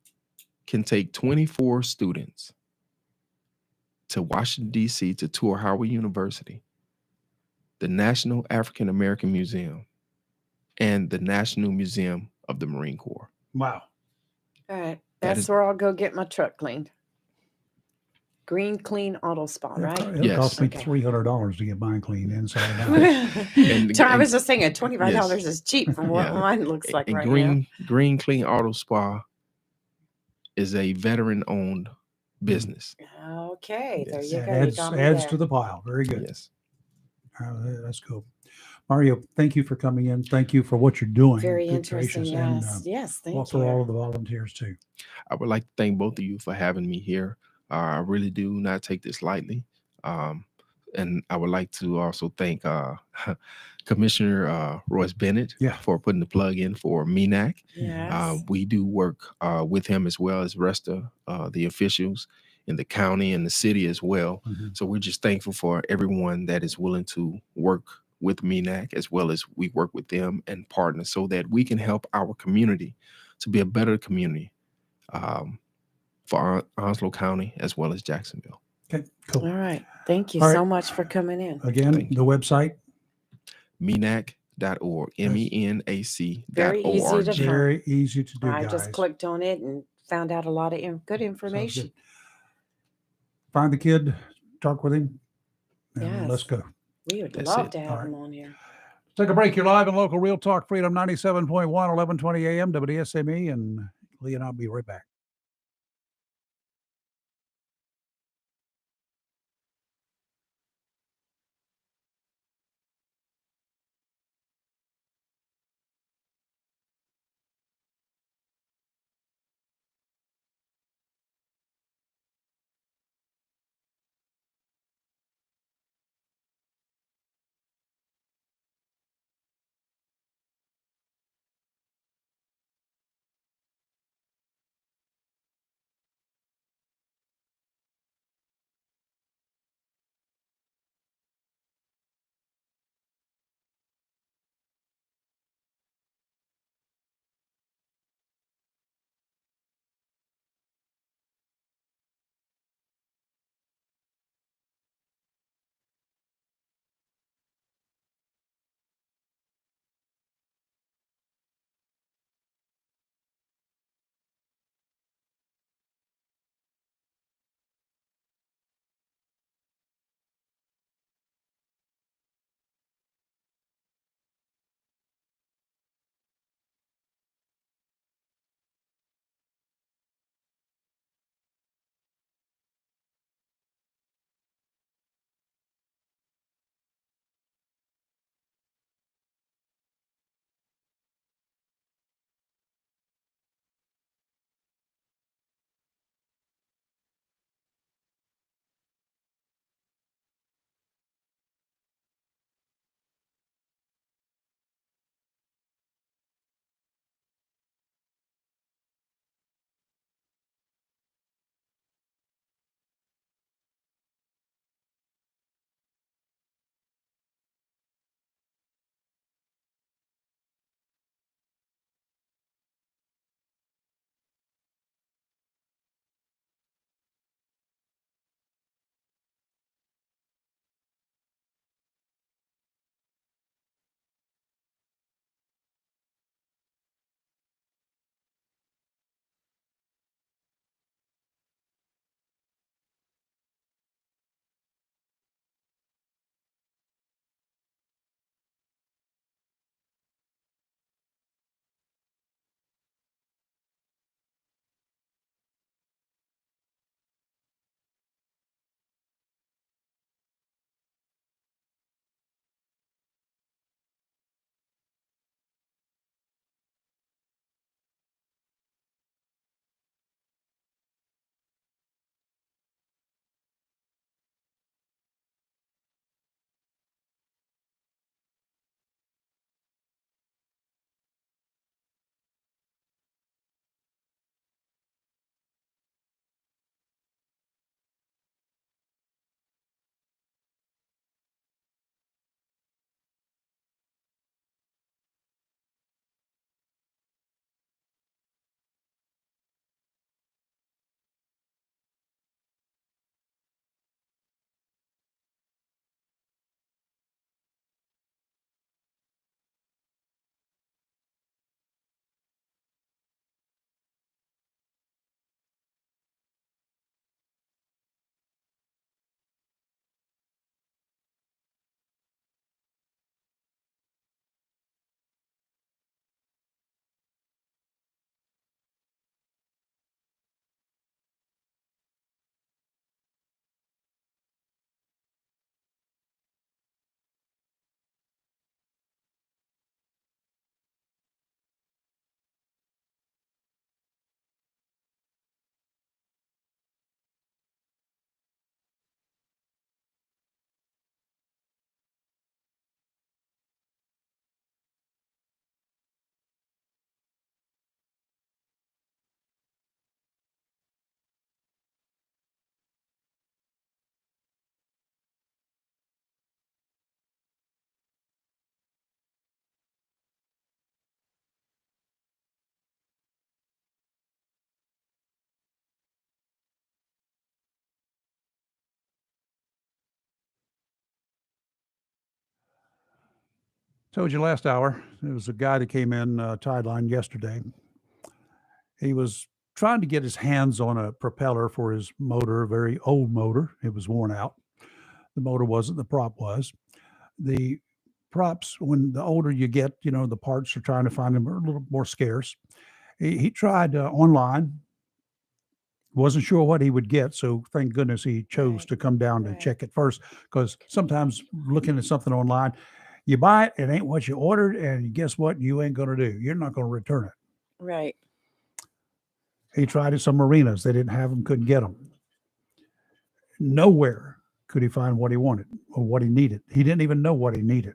can take 24 students to Washington, D.C. to tour Howard University, the National African American Museum, and the National Museum of the Marine Corps. Wow. All right. That That's is- where I'll go get my truck cleaned. Green Clean Auto Spa, right? It'll Yes. cost me Okay. $300 to get mine clean inside out. I was just thinking $25 Yes. is cheap from what Yeah. mine looks like And right now. Green Clean Auto Spa is a veteran-owned business. Okay, there Yes. you It go. You adds, got me adds there. to the pile. Very good. Yes. That's cool. Mario, thank you for coming in. Thank you for what you're doing. Very Good interesting. gracious. Yes. And Yes. Thank well, for all you. of the volunteers too. I would like to thank both of you for having me here. I really do not take this lightly. And I would like to also thank Commissioner Royce Bennett for putting the plug in for MENAC. Yes. We do work with him as well as the rest of the officials in the county and the city as well. So we're just thankful for everyone that is willing to work with MENAC, as well as we work with them and partner, so that we can help our community to be a better community for Onslow County as well as Jacksonville. Okay, cool. All right. Thank you All right. so much for coming in. Again, Thank the website. MENAC.org, MENAC.org. Very easy to find. Very easy to do, I guys. just clicked on it and found out a lot of good Sounds information. good. Find the kid, talk with him, and Yes. let's go. We would That's love it. to have All right. him on here. Take a break. You're live and local Real Talk Freedom 97.1, 1120 AM, WSME, and Lee and I'll be right back. Told you last hour, there was a guy that came in tide line yesterday. He was trying to get his hands on a propeller for his motor, a very old motor. It was worn out. The motor wasn't, the prop was. The props, when the older you get, the parts are trying to find them are a little more scarce. He tried online, wasn't sure what he would get. So thank goodness he chose to come down to check it first, because sometimes looking at something online, you buy it, it ain't what you ordered, and guess what? You ain't going to do. You're not going to return it. Right. He tried at some marinas. They didn't have them, couldn't get them. Nowhere could he find what he wanted or what he needed. He didn't even know what he needed.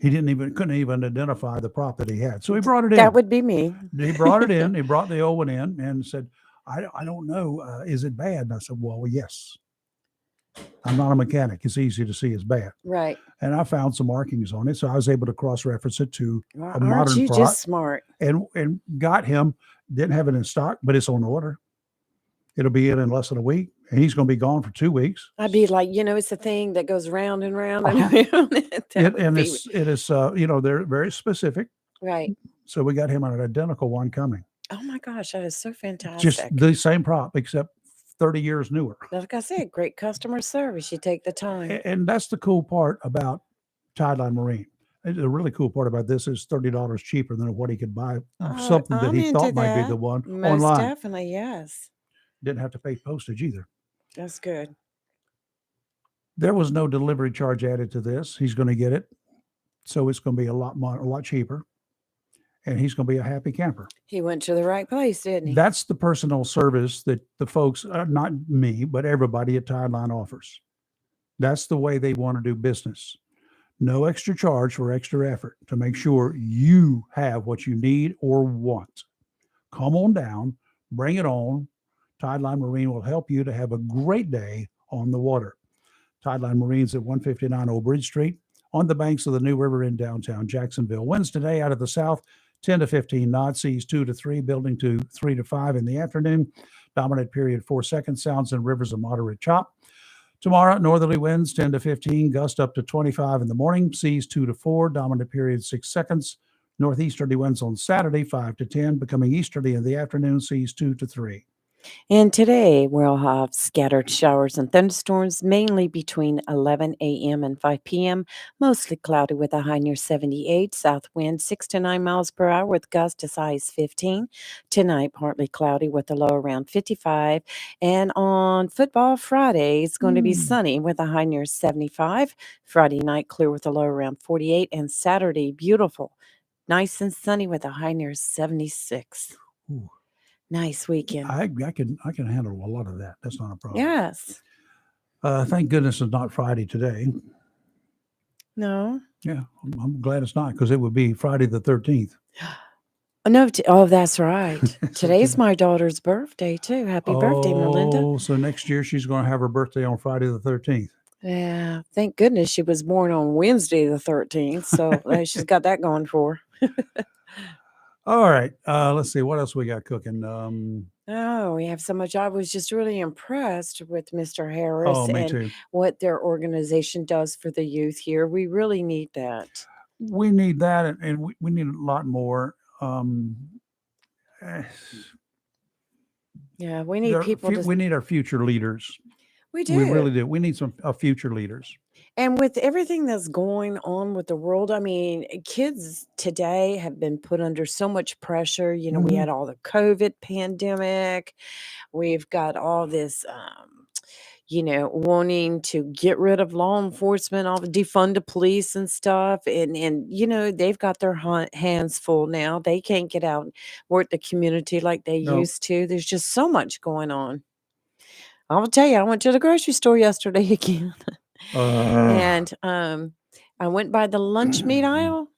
He couldn't even identify the prop that he had. So he brought it in. That would be me. He brought it in. He brought the old one in and said, I don't know. Is it bad? And I said, well, yes. I'm not a mechanic. It's easy to see it's bad. Right. And I found some markings on it. So I was able to cross-reference it to a modern Aren't you prop. just smart? And got him, didn't have it in stock, but it's on order. It'll be in less than a week, and he's going to be gone for 2 weeks. I'd be like, it's a thing that goes round and round and Uh-huh. around. It is, they're very specific. Right. So we got him an identical one coming. Oh my gosh, that is so fantastic. Just the same prop, except 30 years newer. Like I said, great customer service. You take the time. And that's the cool part about Tideline Marine. The really cool part about this is $30 cheaper than what he could buy something that I'm he into thought might be that. the one Most online. definitely, yes. Didn't have to pay postage either. That's good. There was no delivery charge added to this. He's going to get it. So it's going to be a lot cheaper. And he's going to be a happy camper. He went to the right place, didn't he? That's the personal service that the folks, not me, but everybody at Tideline offers. That's the way they want to do business. No extra charge for extra effort to make sure you have what you need or want. Come on down, bring it on. Tideline Marine will help you to have a great day on the water. Tideline Marine's at 159 Old Bridge Street on the banks of the New River in downtown Jacksonville. Winds today out of the south, 10 to 15 knots, seas 2 to 3, building to 3 to 5 in the afternoon. Dominant period 4 seconds, sounds and rivers a moderate chop. Tomorrow, northerly winds 10 to 15, gust up to 25 in the morning, seas 2 to 4, dominant period 6 seconds. Northeasterly winds on Saturday 5 to 10, becoming easterly in the afternoon, seas 2 to 3. And today we'll have scattered showers and thunderstorms, mainly between 11 a.m. and 5 p.m. Mostly cloudy with a high near 78. South wind 6 to 9 miles per hour with gusts as high as 15. Tonight, partly cloudy with a low around 55. And on Football Friday, it's going to be sunny with a high near 75. Friday night, clear with a low around 48. And Saturday, beautiful, nice and sunny with a high near 76. Ooh. Nice weekend. I can handle a lot of that. That's not a problem. Yes. Thank goodness it's not Friday today. No. Yeah, I'm glad it's not, because it would be Friday the 13th. No. That's right. Today's my daughter's birthday too. Happy birthday, Melinda. Oh, so next year she's going to have her birthday on Friday the 13th. Yeah. Thank goodness she was born on Wednesday the 13th. So she's got that going for her. All right. Let's see. What else we got cooking? Oh, we have so much. I was just really impressed with Mr. Harris Oh, me and too. what their organization does for the youth here. We really need that. We need that, and we need a lot more. Yeah, we need people to. We need our future leaders. We do. We really do. We need some future leaders. And with everything that's going on with the world, I mean, kids today have been put under so much pressure. We had all the COVID pandemic. We've got all this, wanting to get rid of law enforcement, all the defund the police and stuff. And they've got their hands full now. They can't get out and work the community like they used to. There's just so much going on. I will tell you, I went to the grocery store yesterday again. And I went by the lunch meat aisle,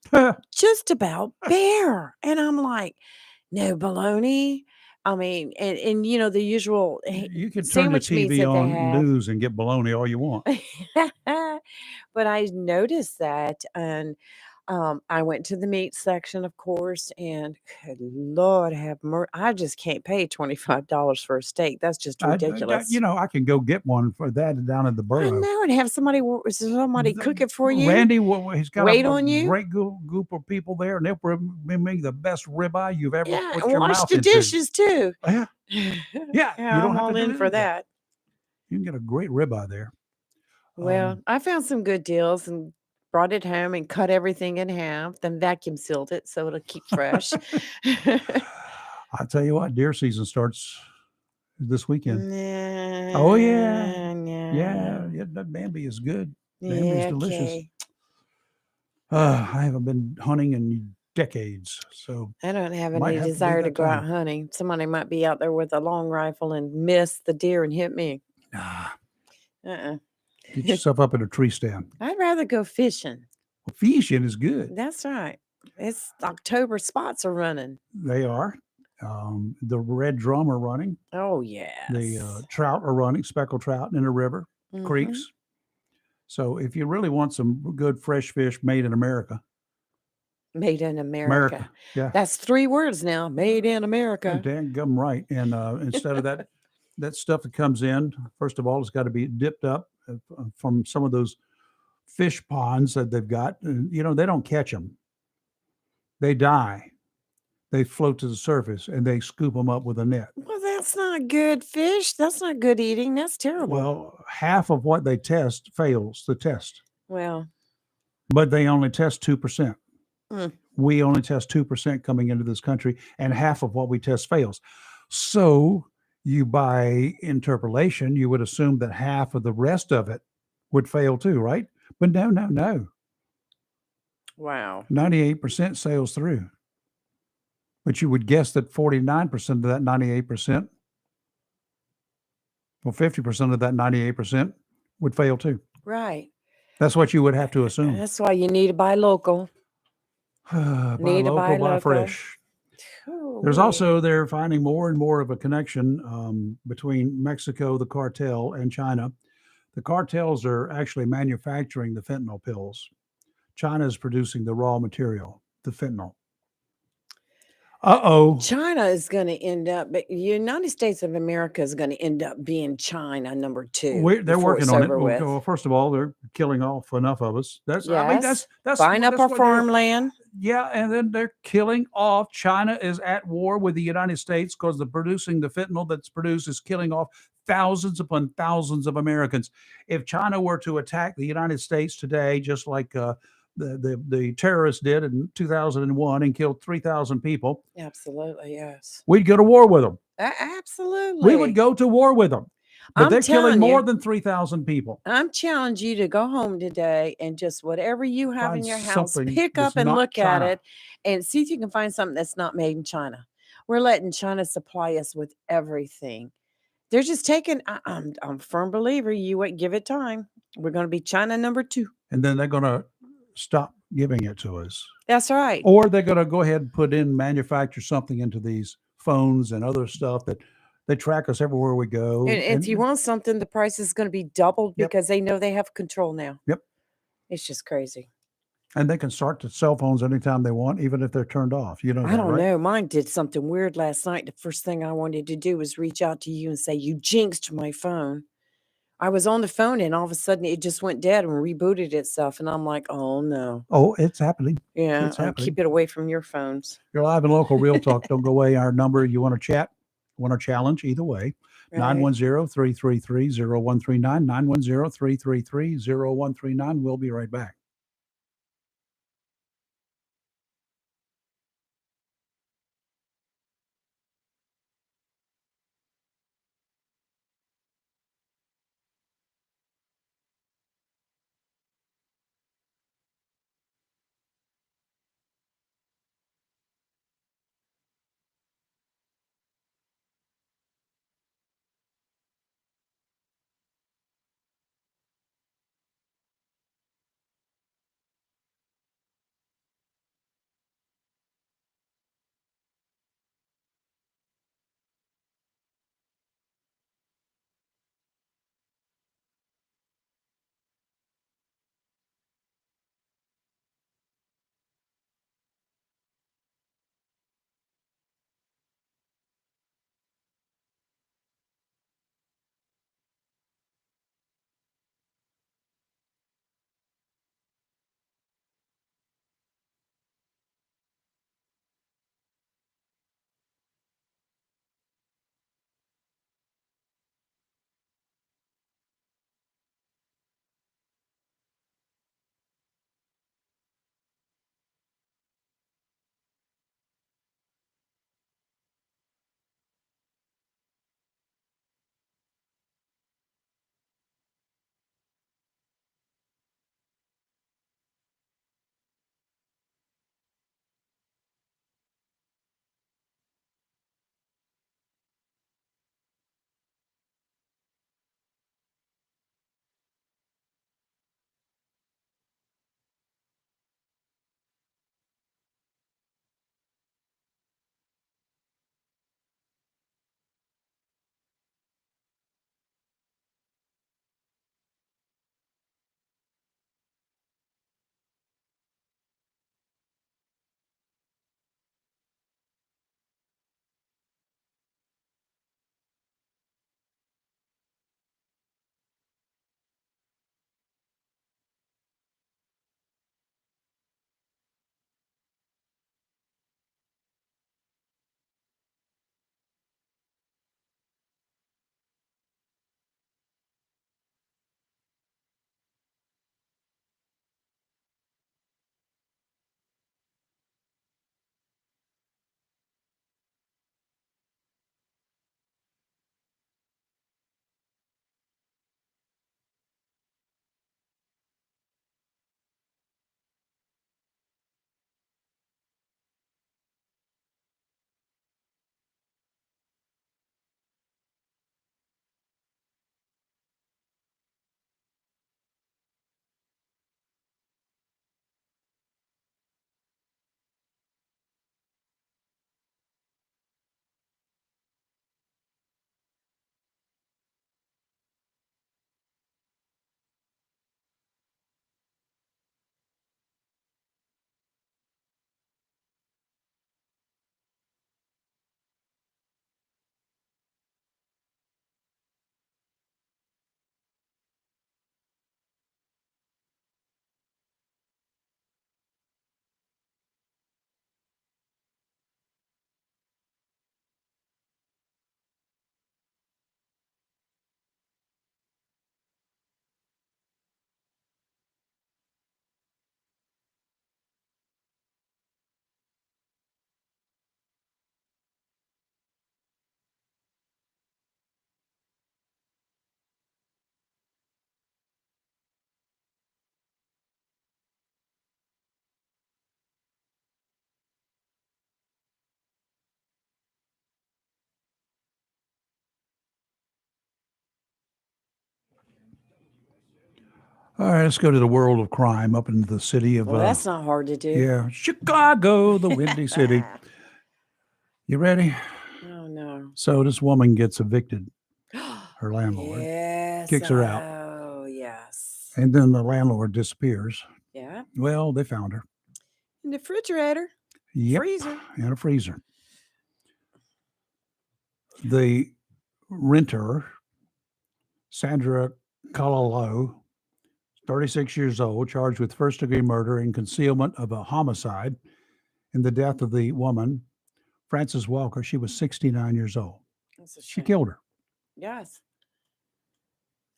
just about bare. And I'm like, no baloney. I mean, and the usual You can turn the sandwich meats TV that they on have. news and get bologna all you want. But I noticed that, and I went to the meat section, of course, and good Lord have mercy, I just can't pay $25 for a steak. That's just ridiculous. I can go get one for that down at the I borough. know, and have somebody cook it for you. Randy, he's got Wait a on you. great group of people there, and they'll make the best ribeye you've ever Yeah, put and your wash mouth the into. dishes too. Yeah, Yeah, you don't I'm have all to do in any for of that. that. You can get a great ribeye there. Well, I found some good deals and brought it home and cut everything in half, then vacuum sealed it so it'll keep fresh. I tell you what, deer season starts this weekend. Nah, Oh yeah, nah. that Bambi is good. Bambi is Yeah, delicious. okay. I haven't been hunting in decades, so I don't have might any have to do desire to that go out time. hunting. Somebody might be out there with a long rifle and miss the deer and hit me. Nah, Uh-uh. get yourself up in a tree stand. I'd rather go fishing. Well, fishing is good. That's right. It's October, spots are running. They are. The red drum are running. Oh, yes. The trout are running, speckled trout in the river, Mhm. creeks. So if you really want some good fresh fish made in America, Made in America. yeah, That's 3 words now. Made in America. dang right. And instead of that stuff that comes in, first of all, it's got to be dipped up from some of those fish ponds that they've got. They don't catch them; they die. They float to the surface and they scoop them up with a net. Well, that's not good fish. That's not good eating. That's terrible. Well, half of what they test fails the test, Well, but they only test 2%. mm, We only test 2% coming into this country, and half of what we test fails. So you, by interpolation, you would assume that half of the rest of it would fail too, right? But no. wow. 98% sails through. But you would guess that 49% of that 98%, well, 50% of that 98% would fail too. Right. That's what you would have to assume. That's why you need to buy local. Buy Need to buy local, buy local. fresh. There's Ooh-wee. also, they're finding more and more of a connection between Mexico, the cartel, and China. The cartels are actually manufacturing the fentanyl pills. China is producing the raw material, the fentanyl. Uh-oh. China is going to end up, but the United States of America is going to end up being China number 2. They're before working it's on it. over with. Well, first of all, they're killing off enough of us. That's Yes. that's Buying up that's our what they're- farmland. Yeah, and then they're killing off. China is at war with the United States because the fentanyl that's produced is killing off thousands upon thousands of Americans. If China were to attack the United States today, just like the terrorists did in 2001 and killed 3,000 people, Absolutely, yes. we'd go to war with them. Absolutely. We would go to war with them. But I'm they're killing telling more you. than 3,000 people. I'm challenging you to go home today and just whatever you have in Find your house, something pick that's up and not look at China. it and see if you can find something that's not made in China. We're letting China supply us with everything. They're just taking. I'm a firm believer. You wait, give it time. We're going to be China number 2. And then they're going to stop giving it to us. That's right. Or they're going to go ahead and manufacture something into these phones and other stuff that they track us everywhere we go. And if you want something, the price is going to be doubled Yep. because they know they have control now. Yep. It's just crazy. And they can start the cell phones anytime they want, even if they're turned off. You know that, I don't right? know. Mine did something weird last night. The first thing I wanted to do was reach out to you and say, you jinxed my phone. I was on the phone and all of a sudden it just went dead and rebooted itself. And I'm like, oh no. Oh, it's happening. Yeah. It's happening. Keep it away from your phones. You're live in local Real Talk. Don't go away. Our number, you want to chat, want to challenge, either way. Right. 910-333-0139, 910-333-0139. We'll be right back. All right, let's go to the world of crime up into the city of, Well, that's not hard to do. Chicago, the Windy City. You ready? Oh, no. So this woman gets evicted, her landlord, Yes. kicks her out, Oh, yes. and then the landlord disappears. Yeah. Well, they found her. In the refrigerator. Yep, Freezer. in a freezer. The renter, Sandra Cololo, 36 years old, charged with first-degree murder and concealment of a homicide in the death of the woman, Frances Walker. She was 69 years old. That's a She shame. killed her. Yes.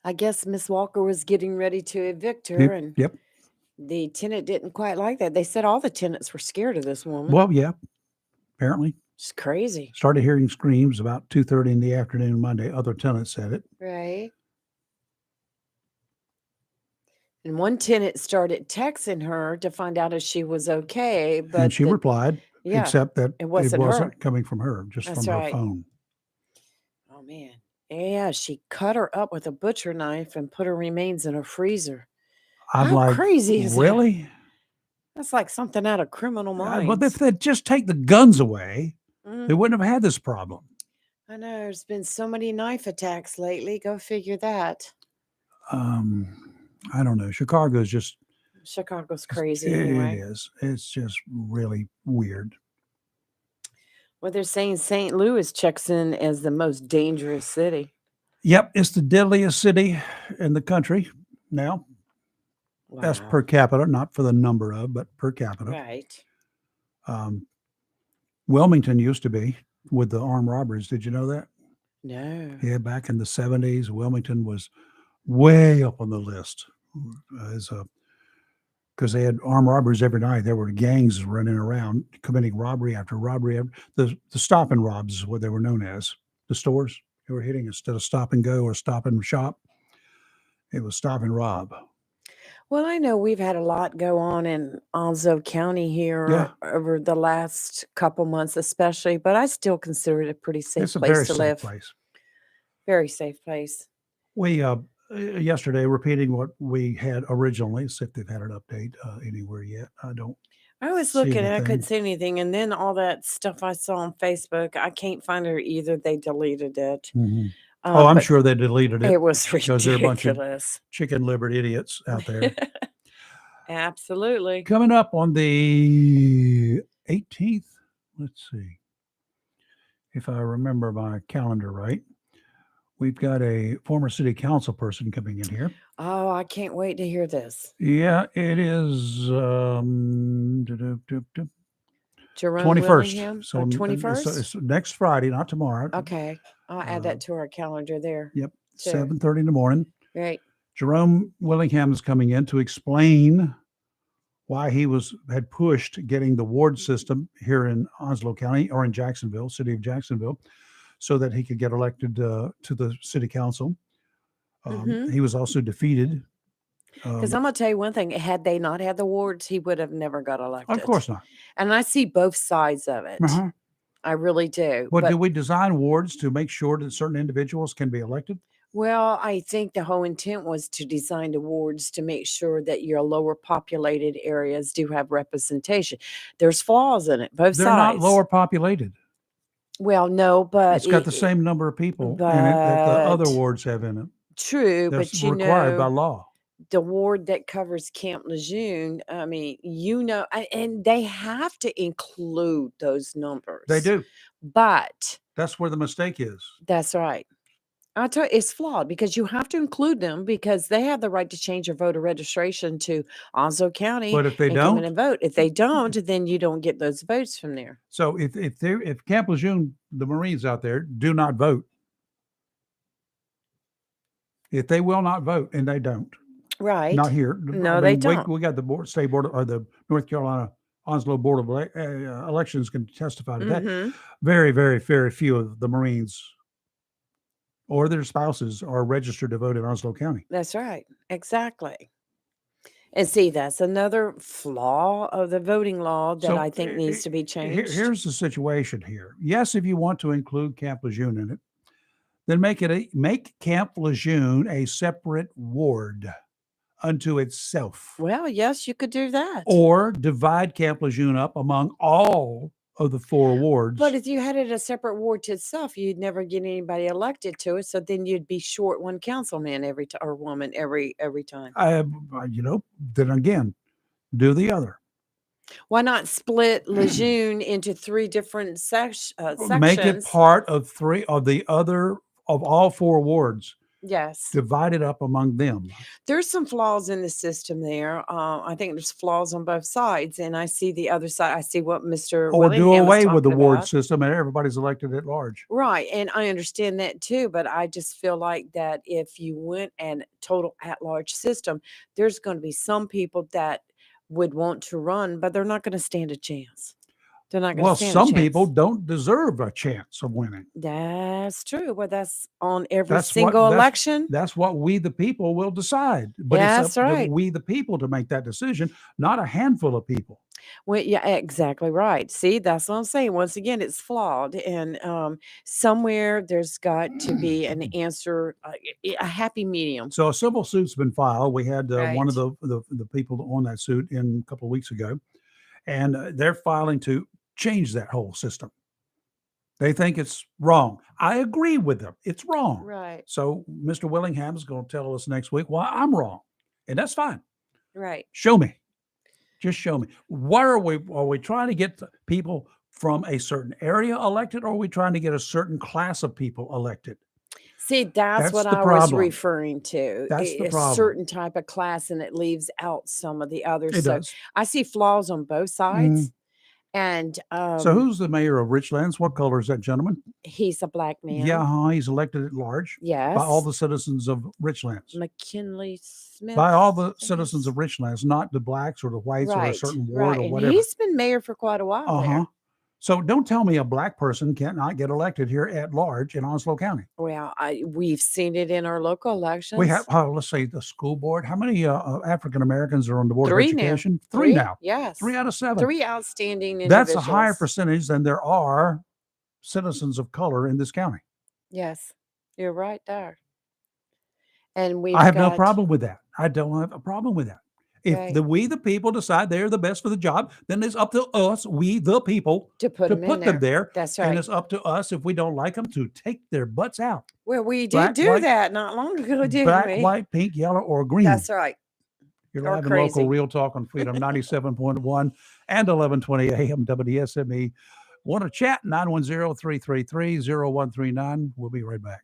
I guess Miss Walker was getting ready to evict her, and Yep. the tenant didn't quite like that. They said all the tenants were scared of this woman. Well, yeah, apparently. It's crazy. Started hearing screams about 2:30 in the afternoon Monday. Other tenants said it. Right. And one tenant started texting her to find out if she was okay, but And she replied, yeah, except that it wasn't her. coming from her, just That's from her right. phone. Oh man. Yeah, she cut her up with a butcher knife and put her remains in a freezer. I'm How like, crazy is that? really? That's like something out of Criminal Well, if Minds. they'd just take the guns away, they Mhm. wouldn't have had this problem. I know there's been so many knife attacks lately. Go figure that. I don't know. Chicago's just, Chicago's crazy it anyway. is. It's just really weird. Well, they're saying St. Louis checks in as the most dangerous city. Yep, it's the deadliest city in the country now. That's Wow. per capita, not for the number of, but per capita. Right. Wilmington used to be with the armed robberies. Did you know that? No. Yeah, back in the 70s, Wilmington was way up on the list because they had armed robberies every night. There were gangs running around committing robbery after robbery. The stop and robs is what they were known as. The stores they were hitting instead of stop and go or stop and shop. It was stop and rob. Well, I know we've had a lot go on in Onzo County here Yeah. over the last couple months, especially, but I still consider it a pretty safe It's a place very to safe live. place. Very safe place. We yesterday repeating what we had originally. See if they've had an update anywhere yet. I don't. I was See looking and I anything. couldn't see anything. And then all that stuff I saw on Facebook, I can't find it either. They deleted it. Mhm. Oh, I'm But sure they deleted it it was because they're a bunch of ridiculous. chicken-livered idiots out there. Absolutely. Coming up on the 18th, let's see if I remember my calendar right. We've got a former city council person coming in here. Oh, I can't wait to hear this. Yeah, it is Jerome 21st. Willingham? So Oh, it's 21st? next Friday, not tomorrow. Okay. I'll add that to our calendar there. Yep, too. 7:30 in the morning. Right. Jerome Willingham is coming in to explain why he had pushed getting the ward system here in Onslow County or in Jacksonville, city of Jacksonville, so that he could get elected to the city council. Mhm. He was also defeated. Because I'm going to tell you one thing. Had they not had the wards, he would have never got elected. Of course not. And I see both sides of it. Uh-huh. I really do. But do we design wards to make sure that certain individuals can be elected? Well, I think the whole intent was to design the wards to make sure that your lower populated areas do have representation. There's flaws in it, both They're sides. not lower populated. Well, no, but It's got the same number of people in it that the other but- wards have in it. true, That's but you required by know, law. the ward that covers Camp Lejeune, I mean, and they have to include those numbers. They do. But That's where the mistake is. that's right. I tell you, it's flawed because you have to include them because they have the right to change their voter registration to Onslow County But if they and come in don't, and vote. If they don't, then you don't get those votes from there. so if Camp Lejeune, the Marines out there, do not vote, if they will not vote, and they don't, Right. not here. No, they don't. We got the state board or the North Carolina Onslow Board of Elections can testify to that. Mhm. Very, very, very few of the Marines or their spouses are registered to vote in Onslow County. That's right. Exactly. And see, that's another flaw of the voting law that So, I think needs to be changed. Here's the situation here. Yes, if you want to include Camp Lejeune in it, then make Camp Lejeune a separate ward, unto itself, Well, yes, you could do that. or divide Camp Lejeune up among all of the 4 wards. But if you had it a separate ward to itself, you'd never get anybody elected to it. So then you'd be short one councilman every time or woman every time. Then again, do the other. Why not split Lejeune into 3 different sections? Make it part of 3 of the other of all 4 wards. Yes. Divide it up among them. There's some flaws in the system there. I think there's flaws on both sides, and I see the other side. I see what Mr. Or do Willingham is away with the talking ward about. system and everybody's elected at large. Right, and I understand that too, but I just feel like that if you went and total at-large system, there's gonna be some people that would want to run, but they're not gonna stand a chance. They're not gonna Well, stand a some people chance. don't deserve a chance of winning. That's true. Well, that's on every That's single election. That's what we the people will decide. But it's That's up to right. we the people to make that decision, not a handful of people. Well, yeah, exactly right. See, that's what I'm saying. Once again, it's flawed, and somewhere there's got to be an answer, a happy medium. So a civil suit's been filed. We had one of Right. the people on that suit in a couple of weeks ago, and they're filing to change that whole system. They think it's wrong. I agree with them. It's wrong. Right. So Mr. Willingham is going to tell us next week why I'm wrong, and that's fine. Right. Show me. Just show me. What are we trying to get people from a certain area elected, or are we trying to get a certain class of people elected? See, that's That's what the I was problem. referring to. That's the A problem. certain type of class, and it leaves out some of the others. It So does. I see flaws on both sides. And So who's the mayor of Richlands? What color is that gentleman? he's a black man. Yeah, he's elected at large by all Yes. the citizens of Richlands. McKinley Smith. By all the I think citizens is- of Richlands, not the blacks or the whites or a Right. certain ward Right. or And whatever. he's been mayor for quite a while Uh-huh. there. So don't tell me a black person cannot get elected here at large in Onslow County. Well, we've seen it in our local elections. We have, let's say the school board. How many African Americans are on the board 3 of now. education? 3 now. Yes. 3 out of 7. 3 outstanding That's a higher individuals. percentage than there are citizens of color in this county. Yes. You're right there. And we've I have no got problem with that. I don't have a problem with that. If Right. we the people decide they're the best for the job, then it's up to us, we the people, to put to them put in them there. there. That's And right. it's up to us, if we don't like them, to take their butts out. Well, we did Black, do white, that not long ago, didn't black, we? white, pink, yellow, or green. That's right. You're or live and local, crazy. real talk on Freedom 97.1 and 1120 AM WSME. Want to chat? 910-333-0139. We'll be right back.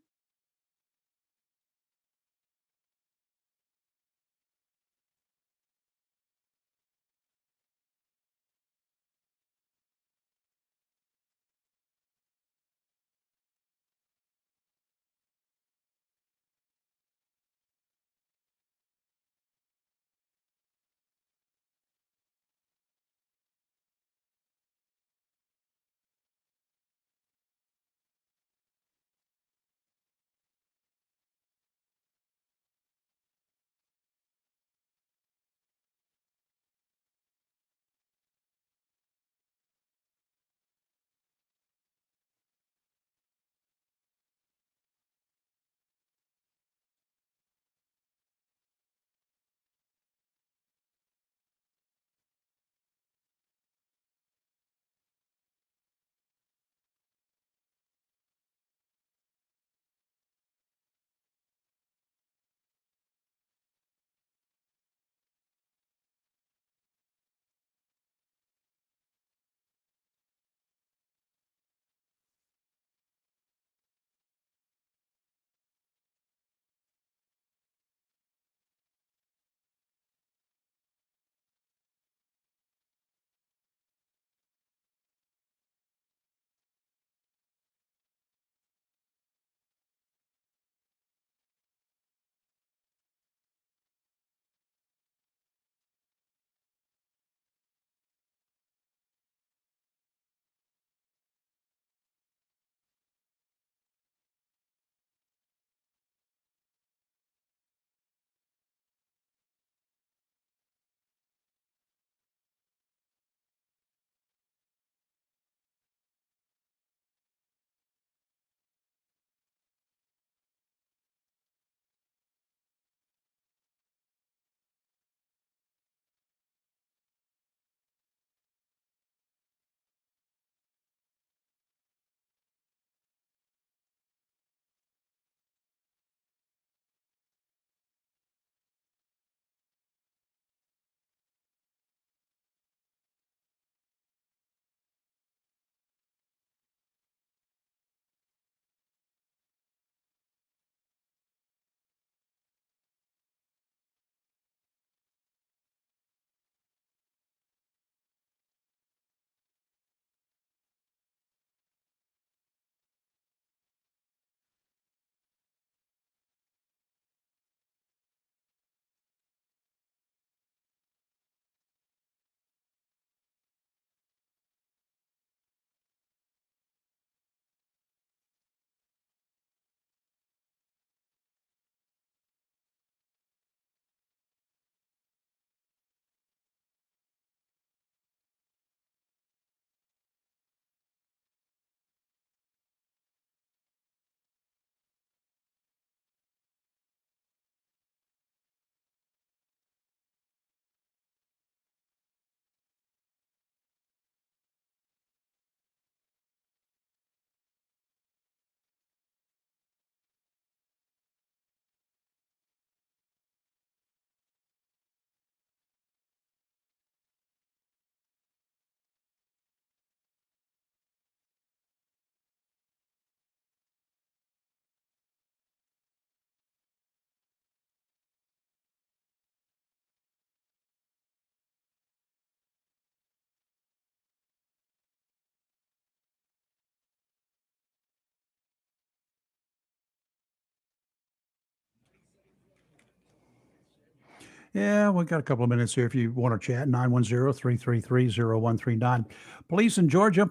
Yeah, we got a couple of minutes here if you want to chat. 910-333-0139. Police in Georgia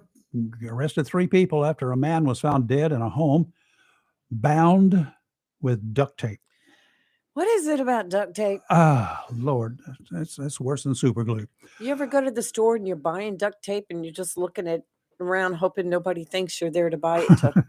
arrested 3 people after a man was found dead in a home, bound with duct tape. What is it about duct tape? Ah, Lord, that's worse than super glue. You ever go to the store and you're buying duct tape and you're just looking at around hoping nobody thinks you're there to buy it to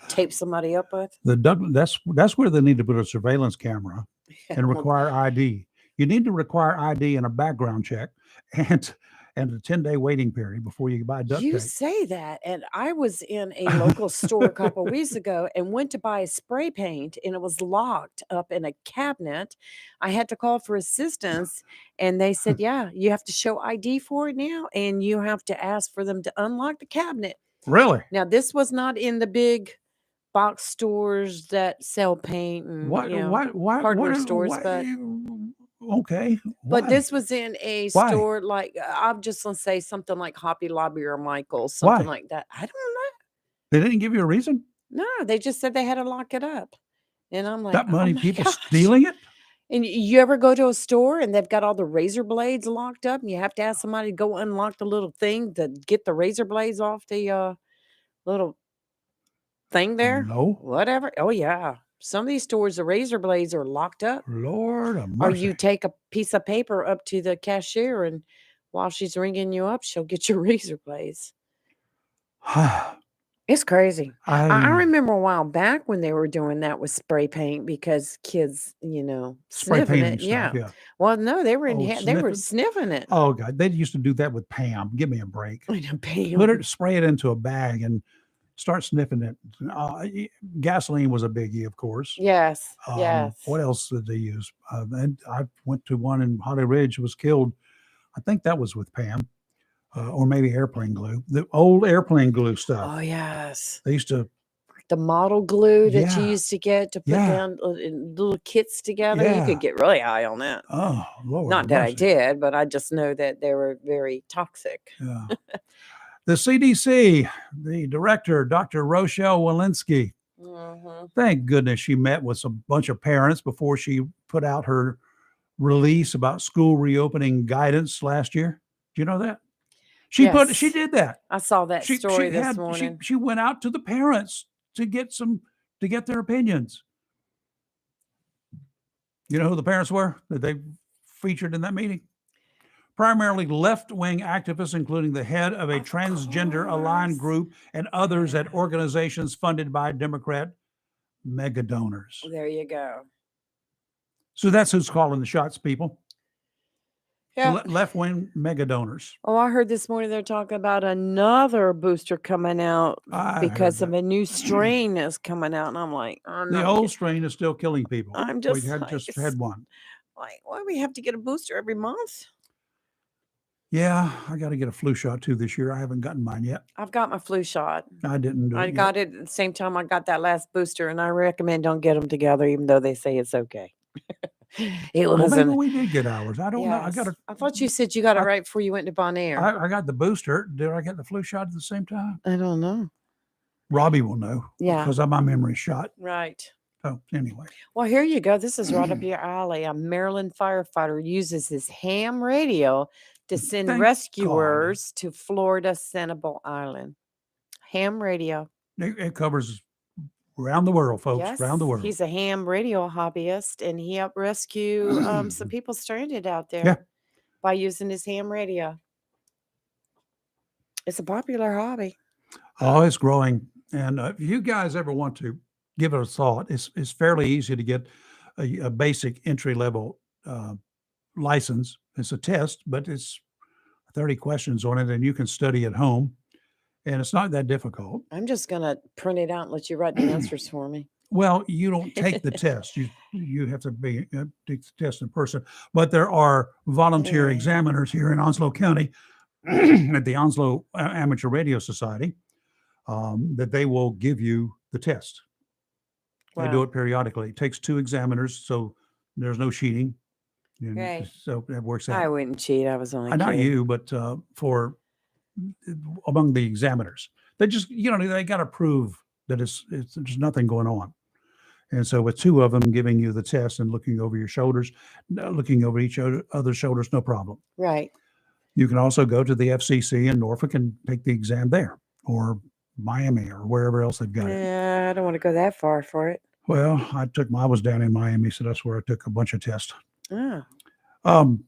tape somebody up with? The duct, that's where they need to put a surveillance camera and Well, require ID. You need to require ID and a background check and a 10-day waiting period before you buy duct you tape. say that, and I was in a local store a couple weeks ago and went to buy spray paint, and it was locked up in a cabinet. I had to call for assistance, and they said, "Yeah, you have to show ID for it now, and you have to ask for them to unlock the cabinet." Really? Now, this was not in the big box stores that sell paint and What? hardware stores, but Okay. but Why? this was in a Why? store like I'm just gonna say something like Hobby Lobby or Michael's, Why? something like that. I don't know. They didn't give you a reason? No, they just said they had to lock it up, and I'm like, That oh many my people gosh. stealing it? And you ever go to a store and they've got all the razor blades locked up, and you have to ask somebody to go unlock the little thing to get the razor blades off the little thing there? No. Whatever. Oh yeah. Some of these stores, the razor blades are locked up. Lord of Or mercy. you take a piece of paper up to the cashier, and while she's ringing you up, she'll get your razor blades. It's crazy. I I remember a while back when they were doing that with spray paint because kids, spray sniffing painting it. stuff, Yeah. yeah. Well, no, they were Oh, they were sniffing? sniffing it. Oh God, they used to do that with Pam. Give me a break. In a paint. Put it, spray it into a bag and start sniffing it. Gasoline was a biggie, of course. Yes. Yes. What else did they use? And I went to one in Holly Ridge, was killed. I think that was with Pam, or maybe airplane glue. The old airplane glue stuff. Oh yes. They used to, The model glue that you Yeah. used to get to put Yeah. down in little kits together. You Yeah. could get really high on that. oh Lord, Not have that I mercy. did, but I just know that they were very toxic. Yeah. The CDC, the director, Dr. Rochelle Walensky. Mhm. Thank goodness she met with a bunch of parents before she put out her release about school reopening guidance last year. Do you know that? She Yes. did that. I saw that story this morning. She went out to the parents to get their opinions. You know who the parents were that they featured in that meeting? Primarily left-wing activists, including the head of a Of transgender aligned course. group and others at organizations funded by Democrat mega donors. There you go. So that's who's calling the shots, people. Yeah. Left-wing mega donors. Oh, I heard this morning they're talking about another booster coming out I heard because of that. a new strain is coming out, and I'm like, oh, The no, old strain is still killing people. I'm We just had like, just it's had one. like, why do we have to get a booster every month? Yeah, I got to get a flu shot too this year. I haven't gotten mine yet. I've got my flu shot. I didn't do I it yet. got it at the same time I got that last booster, and I recommend don't get them together, even though they say it's okay. It Well, maybe wasn't. we did get ours. I don't know. I Yes. got I thought you said you got it I- right before you went to Bonaire. I got the booster. Did I get the flu shot at the same time? I don't know. Robbie will know Yeah. because my memory shot. Right. So anyway, Well, here you go. This is right up your alley. A Maryland firefighter uses his ham radio to send Thank rescuers to Florida Sanibel Island. Ham radio. it covers around the world, folks. Yes, Around the world. he's a ham radio hobbyist, and he helped rescue some people stranded out there Yeah. by using his ham radio. It's a popular hobby. Oh, it's growing. And if you guys ever want to give it a thought, it's fairly easy to get a basic entry level license. It's a test, but it's 30 questions on it, and you can study at home. And it's not that difficult. I'm just gonna print it out and let you write the answers for me. Well, you don't take the test. You have to take the test in person. But there are volunteer Yeah. examiners here in Onslow County at the Onslow Amateur Radio Society that they will give you the test. They do Wow. it periodically. It takes 2 examiners, so there's no cheating. And Right. so it works I out. wouldn't cheat. I was only Not kidding. you, but for among the examiners, they just they got to prove that it's there's nothing going on. And so with two of them giving you the test and looking over your shoulders, looking over each other's shoulders, no problem. Right. You can also go to the FCC in Norfolk and take the exam there, or Miami, or wherever else they've got it. Yeah, I don't want to go that far for it. Well, I was down in Miami, so that's where I took a bunch of tests. Oh, Um,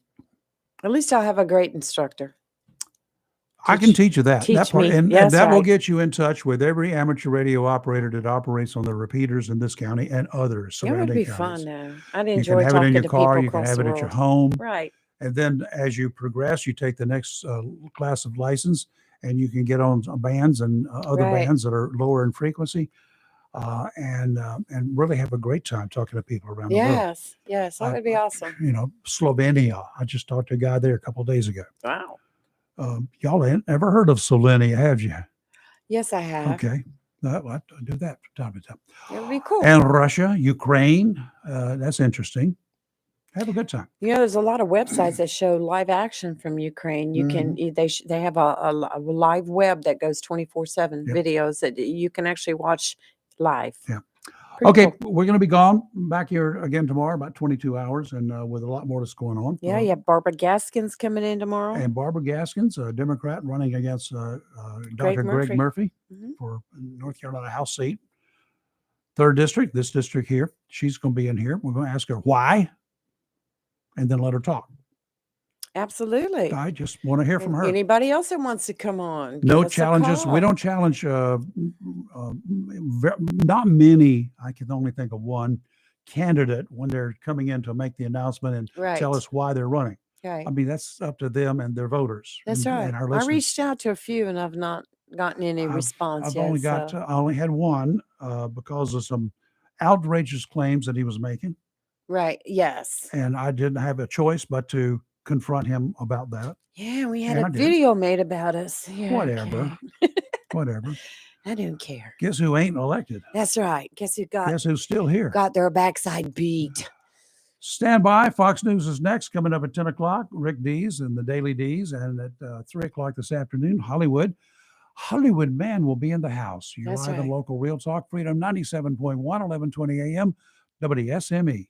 at least I'll have a great instructor. I can teach you that. teach That part, me. and Yes, that will right. get you in touch with every amateur radio operator that operates on the repeaters in this county and others It would surrounding be counties. fun, though. I'd You can enjoy have it talking in your to car. people You can across have the it at your world. home. Right. And then as you progress, you take the next class of license, and you can get on bands and other Right. bands that are lower in frequency, and really have a great time talking to people around the world. Yes. Yes. That would be awesome. You know, Slovenia. I just talked to a guy there a couple of days ago. Wow. Y'all ain't ever heard of Slovenia, have you? Yes, I have. Okay. I do that from time to time. It would be cool. And Russia, Ukraine. That's interesting. Have a good time. You know, there's a lot of websites that show live action from Ukraine. You can they have a live web that goes 24/7 Yep. videos that you can actually watch live. Yeah. Pretty Okay, cool. we're going to be gone back here again tomorrow, about 22 hours, and with a lot more that's going on. Yeah, you have Barbara Gaskins coming in tomorrow. And Barbara Gaskins, a Democrat running against Greg Dr. Greg Murphy Mhm. for North Carolina House seat, 3rd District, this district here. She's going to be in here. We're going to ask her why, and then let her talk. Absolutely. I just want to hear from And her. anybody else that wants to come on? No give us a challenges. We call. don't challenge. Not many. I can only think of one candidate when they're coming in to make the announcement and Right. tell us why they're running. Right. I mean, that's up to them and their voters. That's right. And our I listeners. reached out to a few and I've not gotten any response I've yet. only got. so- I only had one because of some outrageous claims that he was making, Right. Yes. and I didn't have a choice but to confront him about that. Yeah, we had And a I did. video made about us. Yeah, Whatever. okay. Whatever. I don't care. Guess who ain't elected? That's right. Guess who Guess who's still here? got their backside beat? Stand by. Fox News is next, coming up at 10 o'clock. Rick Dees and the Daily Dees. And at 3 o'clock this afternoon, Hollywood. Hollywood Man will be in the house. You're That's live right. on Local Real Talk Freedom 97.1, 1120 a.m. WSME.